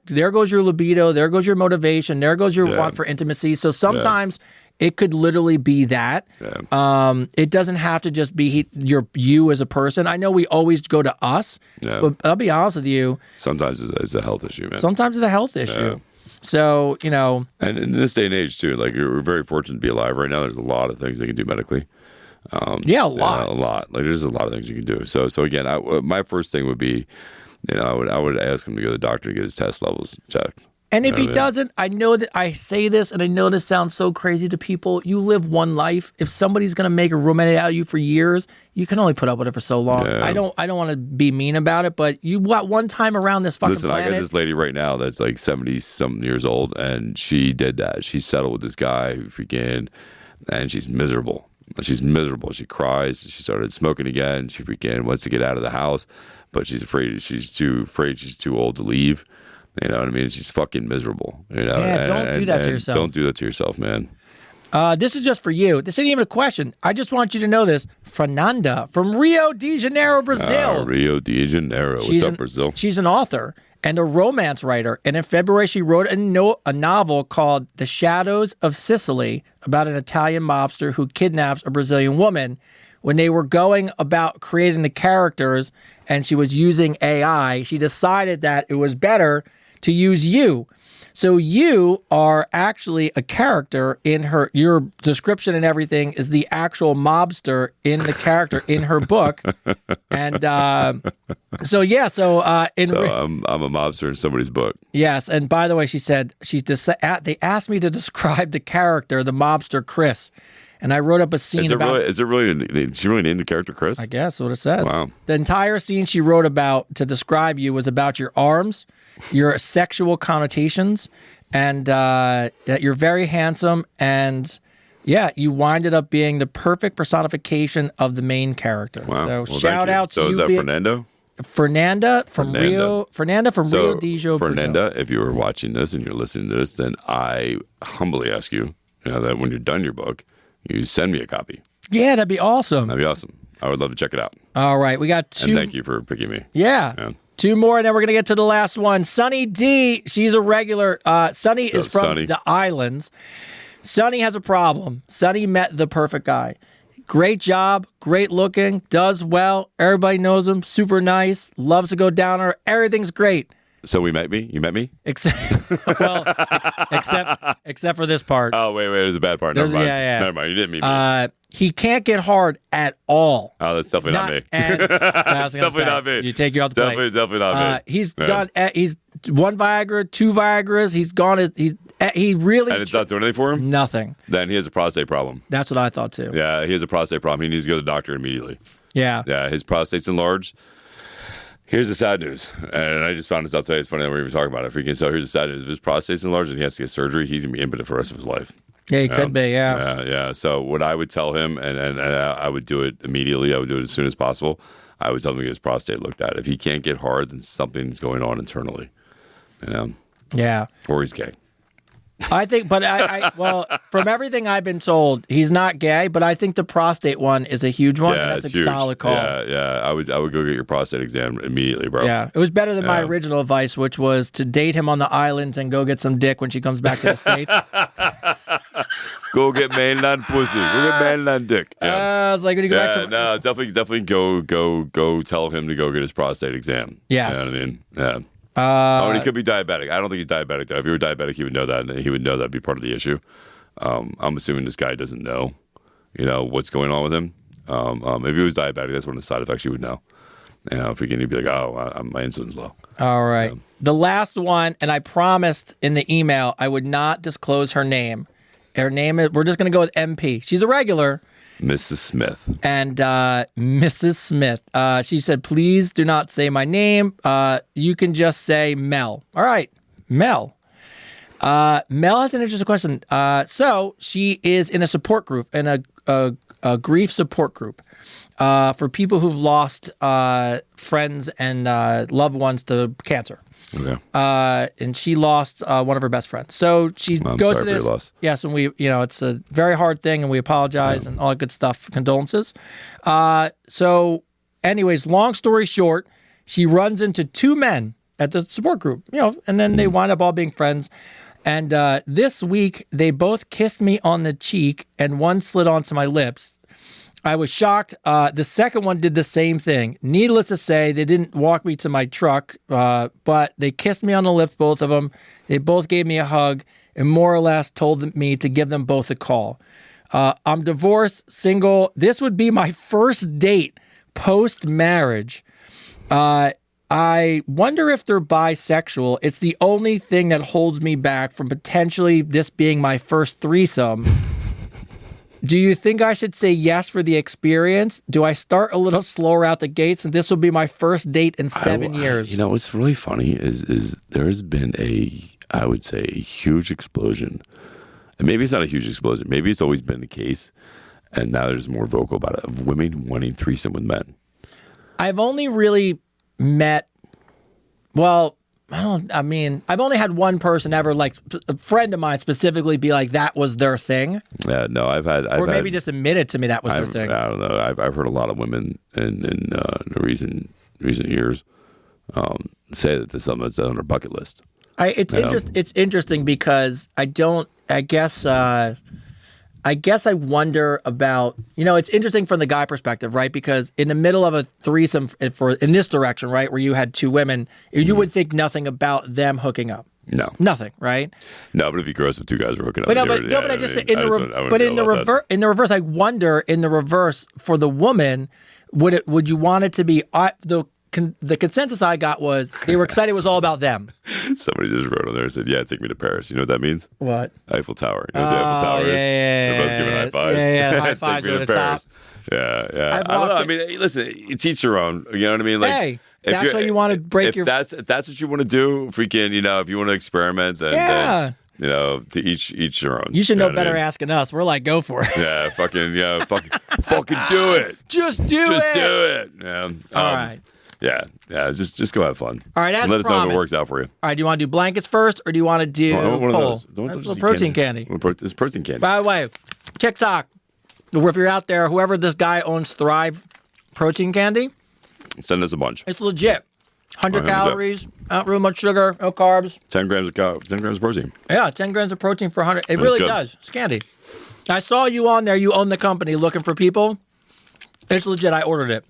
there goes your libido, there goes your motivation, there goes your want for intimacy. So sometimes it could literally be that. Yeah. It doesn't have to just be you as a person. I know we always go to us, but I'll be honest with you. Sometimes it's a health issue, man. Sometimes it's a health issue. Yeah. So, And in this day and age, too, like we're very fortunate to be alive right now. There's a lot of things they can do medically. A lot. A lot. Like there's a lot of things you can do. So again, my first thing would be, I would ask him to go to the doctor to get his test levels checked. And if he doesn't, I know that I say this, and I know this sounds so crazy to people. You live one life. If somebody's going to make a roommate out of you for years, you can only put up with it for so long. Yeah. I don't want to be mean about it, but you got one time around this fucking planet. I got this lady right now that's like 70-something years old, and she did that. She settled with this guy who and she's miserable. She's miserable. She cries. She started smoking again. She wants to get out of the house, but she's afraid. She's too old to leave. You know what I mean? She's fucking miserable. Yeah, don't do that to yourself. Don't do that to yourself, man. This is just for you. This isn't even a question. I just want you to know this. Fernanda from Rio de Janeiro, Brazil. Rio de Janeiro. What's up, Brazil? She's an author and a romance writer. And in February, she wrote a novel called The Shadows of Sicily about an Italian mobster who kidnaps a Brazilian woman. When they were going about creating the characters and she was using AI, she decided that it was better to use you. So you are actually a character in your description and everything is the actual mobster in the character in her book. And I'm a mobster in somebody's book. Yes. And by the way, she said, they asked me to describe the character, the mobster Chris. And I wrote up a scene Is she really named the character Chris? I guess that's what it says. Wow. The entire scene she wrote about to describe you was about your arms, your sexual connotations, and that you're very handsome. And you winded up being the perfect personification of the main character. Wow. So shout out to you. So is that Fernando? Fernanda from Rio de Janeiro. Fernanda, if you were watching this and you're listening to this, then I humbly ask you, that when you're done your book, you send me a copy. Yeah, that'd be awesome. That'd be awesome. I would love to check it out. All right, we got 2. And thank you for picking me. Yeah. 2 more, and then we're going to get to the last one. Sunny D, she's a regular. Sunny is from the islands. Sunny has a problem. Sunny met the perfect guy. Great job, great looking, does well. Everybody knows him, super nice, loves to go down her. Everything's great. So we met me? You met me? Except for this part. Oh, wait, there's a bad part. Never mind. Never mind. You didn't meet me. He can't get hard at all. Oh, that's definitely not me. That's definitely not me. You take you out the plate. Definitely not me. He's done. He's 1 Viagra, 2 Viagra's. He's gone. He really. And it's not doing anything for him? Nothing. Then he has a prostate problem. That's what I thought too. Yeah, he has a prostate problem. He needs to go to the doctor immediately. Yeah. Yeah, his prostate's enlarged. Here's the sad news, and I just found this out today. It's funny that we're even talking about it. Freaking. So here's the sad news: if his prostate's enlarged and he has to get surgery, he's gonna be impotent for the rest of his life. Yeah, he could be. Yeah. Yeah. So what I would tell him, and I would do it immediately. I would do it as soon as possible. I would tell him to get his prostate looked at. If he can't get hard, then something's going on internally. Yeah. Or he's gay. I think, but well, from everything I've been told, he's not gay, but I think the prostate one is a huge one. Yeah, and that's it's a huge. solid call. Yeah. I would go get your prostate exam immediately, bro. Yeah, it was better than my original advice, which was to date him on the islands and go get some dick when she comes back to the States. Go get mainland pussy. Go get mainland dick. Yeah. I was like, when you go back to definitely go tell him to go get his prostate exam. Yes. You know what I mean? Yeah. And he could be diabetic. I don't think he's diabetic, though. If he were diabetic, he would know that, and he would know that'd be part of the issue. I'm assuming this guy doesn't know, what's going on with him. If he was diabetic, that's one of the side effects you would know. If he can, he'd be like, my insulin's low. All right. The last one, and I promised in the email I would not disclose her name. Her name is, we're just going to go with MP. She's a regular. Mrs. Smith. And Mrs. Smith, she said, please do not say my name. You can just say Mel. All right, Mel. Mel has an interesting question. So she is in a support group, in a grief support group for people who've lost friends and loved ones to cancer. Okay. And she lost one of her best friends. So she goes to this. Loss. Yes, and we, it's a very hard thing, and we apologize and all that good stuff. Condolences. So, anyways, long story short, she runs into 2 men at the support group, and then they wind up all being friends. And this week, they both kissed me on the cheek, and one slid onto my lips. I was shocked. The second one did the same thing. Needless to say, they didn't walk me to my truck, but they kissed me on the lips, both of them. They both gave me a hug and more or less told me to give them both a call. I'm divorced, single. This would be my first date post-marriage. I wonder if they're bisexual. It's the only thing that holds me back from potentially this being my first threesome. Do you think I should say yes for the experience? Do I start a little slower out the gates, and this will be my first date in 7 years? What's really funny is there has been I would say, a huge explosion. And maybe it's not a huge explosion. Maybe it's always been the case, and now there's more vocal about it, of women wanting threesome with men. I've only really met, I've only had one person ever, like a friend of mine specifically, be like, that was their thing. Yeah, no, I've had just admitted to me that was their thing. I don't know. I've heard a lot of women in the recent years say that there's something that's on their bucket list. It's interesting because I wonder about, it's interesting from the guy perspective, right? Because in the middle of a threesome in this direction, right, where you had 2 women, you would think nothing about them hooking up. No. Nothing, right? No, but it'd be gross if 2 guys were hooking up. But in the reverse, I wonder in the reverse for the woman, would you want it to be the consensus I got was they were excited it was all about them. Somebody just wrote on there and said, yeah, take me to Paris. You know what that means? What? Eiffel Tower. You know what the Eiffel Tower is? Yeah. They're both giving high fives. Yeah, high fives take me over to the Paris. top. Yeah. I don't know. I mean, listen, it's each your own. You know what I mean? Like, hey, that's why you want to break your... If that's what you want to do, freaking, if you want to experiment, then to each your own. You should know better asking us. We're like, go for it. Yeah, fucking do it. Just do it. Yeah. All right. Yeah, just go have fun. All right, as let us know if promised. it works out for you. All right, do you want to do blankets first, or do you want to do one poll? of those. That's a little protein candy. It's protein candy. By the way, TikTok, if you're out there, whoever this guy owns Thrive protein candy, send us a bunch. it's legit. 100 calories, not real much sugar, no carbs. 10 grams of protein. Yeah, 10 grams of protein for 100. It really does. It's candy. I saw you on there. You own the company looking for people. It's legit. I ordered it.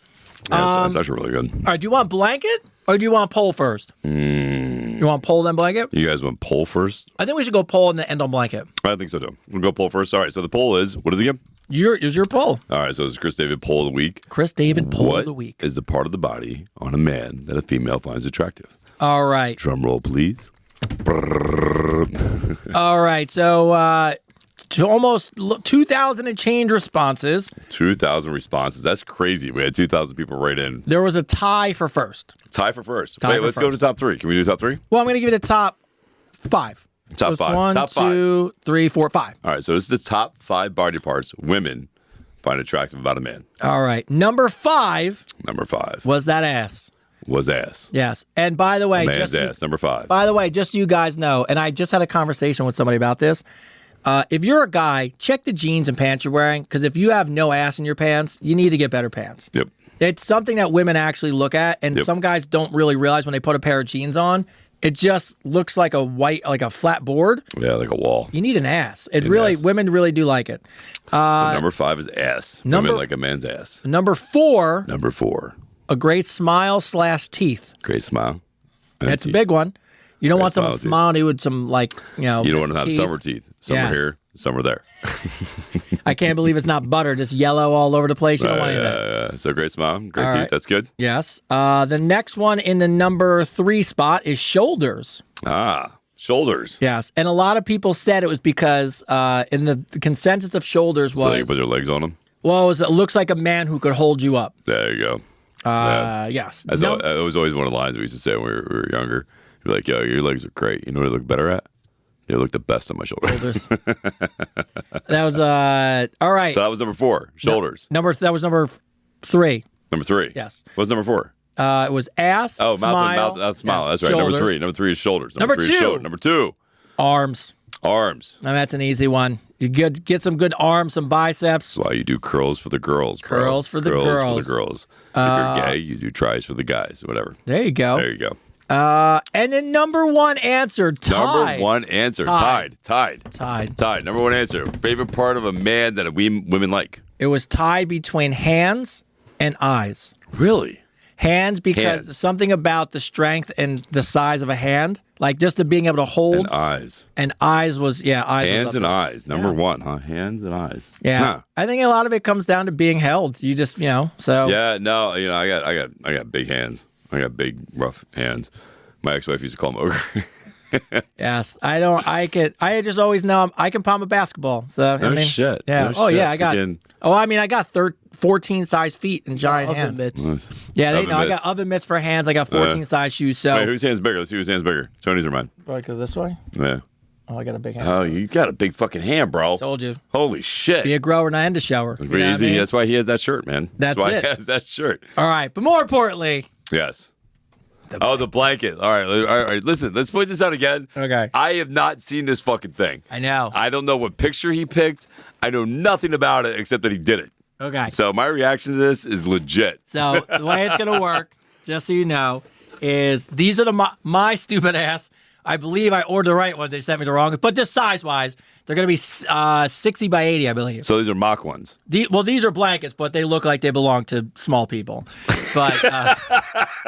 Yeah, it's actually really good. All right. Do you want blanket or do you want poll first? You want poll then blanket? You guys want poll first? I think we should go poll and then end on blanket. I think so too. We'll go poll first. All right. So the poll is, what is it again? Here's your poll. All right. So it's Chris David poll of the week. Chris David poll What of the week. is the part of the body on a man that a female finds attractive? All right. Drum roll, please. All right. So to almost 2,000 and change responses. 2,000 responses. That's crazy. We had 2,000 people write in. There was a tie for first. Tie for first. Tie Wait, for let's go to first. top three. Can we do top three? Well, I'm going to give it a top 5. Top It was five. 1, Top five. 2, 3, 4, 5. All right. So this is the top 5 body parts women find attractive about a man. All right. Number 5 Number 5 was that ass. was ass. Yes. And by the way, Man's ass. Number 5. By the way, just so you guys know, and I just had a conversation with somebody about this. If you're a guy, check the jeans and pants you're wearing, because if you have no ass in your pants, you need to get better pants. Yep. It's something that women actually look at, and some guys don't really realize when they put a pair of jeans on, it just looks like a flat board. Yeah, like a wall. You need an ass. ass. Women really do like it. So number 5 is ass. number- Women like a man's ass. Number 4, Number 4, a great smile / teeth. great smile. That's a big one. You don't want someone smile smiling with some You don't want to have teeth. summer teeth. Some are Yes. here, some are there. I can't believe it's not butter, just yellow all over the place. You don't want any of that. Yeah. So great smile, great All teeth. right. That's good. Yes. The next one in the number 3 spot is shoulders. Shoulders. Yes. And a lot of people said it was because in the consensus of shoulders So you was, put your legs on them. it looks like a man who could hold you up. There you go. Yeah. Yes. That was always one of the lines we used to say when we were younger. You're like, yo, your legs are great. You know what I look better at? They look the best on my shoulders. That was all right. So that was number 4, shoulders. That was number 3. Number 3. Yes. What's number 4? It was ass. Oh, smile. mouth, smile. Yes, That's right. shoulders. Number 3. Number 3 is shoulders. Number 3 is 2. shoulder. Number 2, Arms. arms. I mean, that's an easy one. You get some good arms, some biceps. That's why you do curls for the girls, bro. Curls for the Curls girls. for the girls. If you're gay, you do tries for the guys. Whatever. There you go. There you go. And then number 1 answer, tied. Number 1 answer. Tied. Tied. Number 1 answer. Favorite part of a man that women like. It was tied between hands and eyes. Really? Hands, because Hands. something about the strength and the size of a hand, like just the being able to hold. And eyes. And eyes was, eyes. Hands was up and there. eyes. Number 1, huh? Hands and eyes. Yeah. Huh. I think a lot of it comes down to being held. You just, so. Yeah, no, I got big hands. I got big, rough hands. My ex-wife used to call them ogre. Yes. I just always know I can palm a basketball. So, No shit. Yeah. No shit. Yeah. I got. Freaking- I got 14 size feet and giant Oven hands. mitts. Nice. Yeah, Oven I mitts. got oven mitts for hands. I got 14 size shoes. So. Wait, whose hand's bigger? Let's see whose hand's bigger. Tony's or mine? Do I go this way? Yeah. Oh, I got a big hand. Oh, you got a big fucking hand, bro. Told you. Holy shit. Be a grower, not end a shower. It's pretty easy. That's why he has that shirt, man. That's why it. he has that shirt. All right. But more importantly. Yes. The blanket. All right. Listen, let's point this out again. Okay. I have not seen this fucking thing. I know. I don't know what picture he picked. I know nothing about it except that he did it. Okay. So my reaction to this is legit. So the way it's going to work, just so you know, is these are my stupid ass. I believe I ordered the right ones. They sent me the wrong. But just size-wise, they're going to be 60 by 80, I believe. So these are mock ones. These are blankets, but they look like they belong to small people. But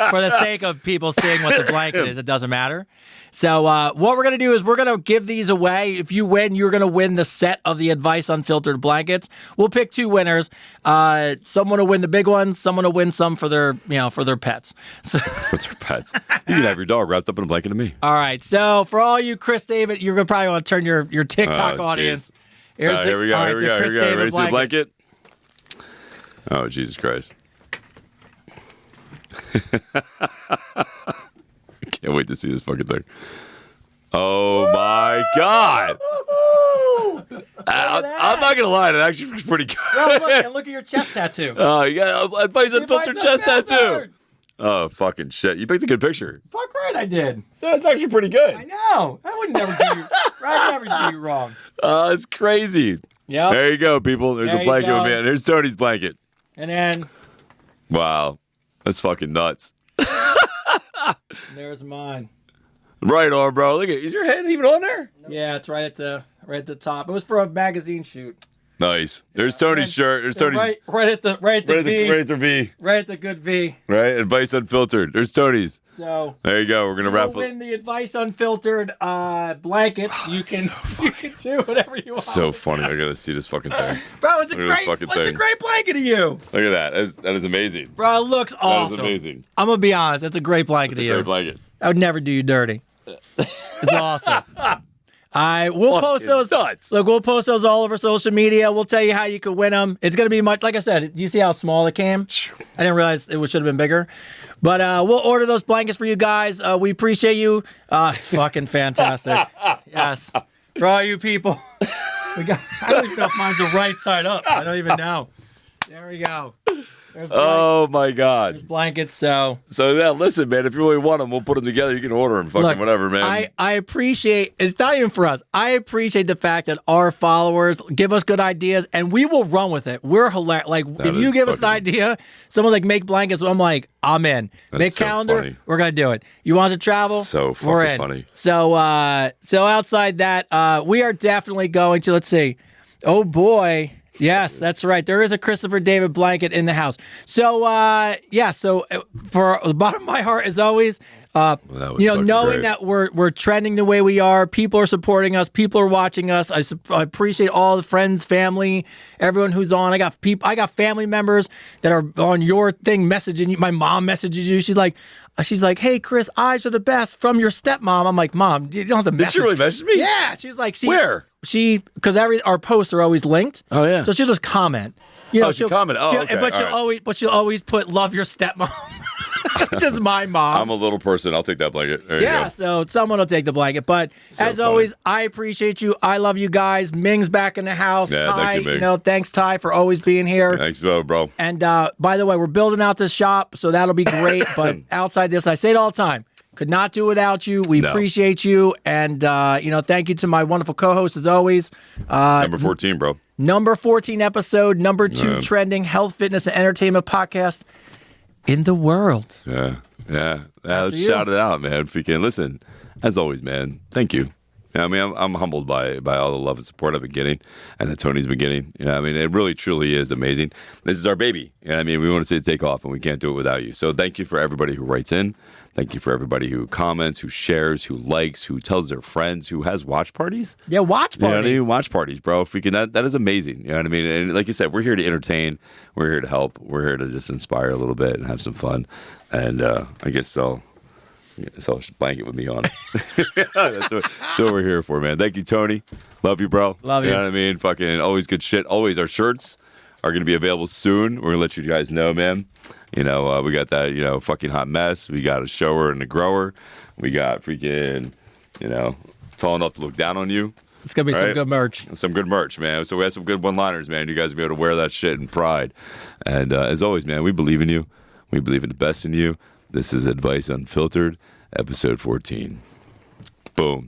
for the sake of people seeing what the blanket is, it doesn't matter. So what we're going to do is we're going to give these away. If you win, you're going to win the set of the Advice Unfiltered blankets. We'll pick 2 winners. Someone will win the big ones. Someone will win some for their pets. So, With their pets. You can have your dog wrapped up in a blanket of me. all right. So for all you Chris David, you're going to probably want to turn your TikTok Oh, audience. jeez. Here we go. all right, Here we the go. Chris Here we go. David Ready to see the blanket. blanket? Oh, Jesus Christ. Can't wait to see this fucking thing. Oh my God. I'm not going to lie. It actually looks pretty good. Oh, look at your chest tattoo. Oh, you got Advice Unfiltered chest tattoo. Unfiltered. Oh, fucking shit. You picked a good picture. Fuck right, I did. That's actually pretty good. I know. I would never do you. I'd never do you wrong. Oh, it's crazy. Yep. There you go, people. There's There a you blanket, go. man. There's Tony's blanket. And then Wow. That's fucking nuts. there's mine. Right on, bro. Look at, is your head even on there? Yeah, it's right at the top. It was for a magazine shoot. Nice. There's Tony's shirt. There's Tony's. Right at the V. Right at the V. Right at the good V. Right? Advice Unfiltered. There's Tony's. So there you go. We're gonna wrap you'll up. win the Advice Unfiltered blankets. You can do whatever you want. So funny. I gotta see this fucking thing. Bro, it's a Look at this fucking thing. great blanket of you. Look at that. That is amazing. Bro, it looks awesome. That is amazing. I'm gonna be honest. It's a great blanket of you. Great blanket. I would never do you dirty. It's awesome. We'll post those. Nuts. Look, we'll post those all over social media. We'll tell you how you can win them. It's going to be much, like I said, you see how small it came? I didn't realize it should have been bigger. But we'll order those blankets for you guys. We appreciate you. It's fucking fantastic. Yes. For all you people. I don't even know if mine's the right side up. I don't even know. There we go. Oh my God! There's blankets. So yeah, listen, man. If you really want them, we'll put them together. You can order them, fucking whatever, man. I appreciate. It's not even for us. I appreciate the fact that our followers give us good ideas, and we will run with it. We're hilarious. Like if you give us an idea, someone's like make blankets. I'm like, I'm in. Make so calendar. funny. We're gonna do it. You want to travel? So fucking we're in. funny. So outside that, we are definitely going to. Let's see. Oh boy. Yes, that's right. There is a Christopher David blanket in the house. So, So for the bottom of my heart, as always, knowing great. that we're trending the way we are, people are supporting us, people are watching us. I appreciate all the friends, family, everyone who's on. I got family members that are on your thing messaging you. My mom messages you. She's like, hey, Chris, eyes are the best from your stepmom. I'm like, Mom, you don't have to message. Did she really message me? Yeah. She's like, where? Because our posts are always linked. Oh yeah. So she'll just comment. She'll comment. Oh, okay. But she'll always put love your stepmom. Just my mom. I'm a little person. I'll take that blanket. There you go. So someone will take the blanket. But as always, I appreciate you. I love you guys. Ming's back in the house. Yeah, Ty, thank you, Ming. Thanks, Ty, for always being here. Thanks, bro. And by the way, we're building out this shop, so that'll be great. But outside this, I say it all the time. Could not do without you. We appreciate you. And, thank you to my wonderful co-host as always. Number 14, bro. Number 14 episode, number 2 trending health, fitness, and entertainment podcast in the world. Yeah. Let's shout it out, man. Freaking listen. As always, man. Thank you. I mean, I'm humbled by all the love and support I've been getting, and that Tony's been getting. I mean, it really, truly is amazing. This is our baby. I mean, we want to see it take off, and we can't do it without you. So thank you for everybody who writes in. Thank you for everybody who comments, who shares, who likes, who tells their friends, who has watch parties. Yeah, watch parties. You know what I mean? Watch parties, bro. Freaking that is amazing. You know what I mean? And like you said, we're here to entertain. We're here to help. We're here to just inspire a little bit and have some fun. And I guess so. So blanket with me on it. That's what we're here for, man. Thank you, Tony. Love you, bro. Love you. You know what I mean? Fucking always good shit. Always our shirts are going to be available soon. We're going to let you guys know, man. We got that, fucking hot mess. We got a shower and a grower. We got freaking, tall enough to look down on you. It's going to be some good merch. Some good merch, man. So we have some good one-liners, man. You guys will be able to wear that shit in pride. And as always, man, we believe in you. We believe in the best in you. This is Advice Unfiltered, episode 14. Boom.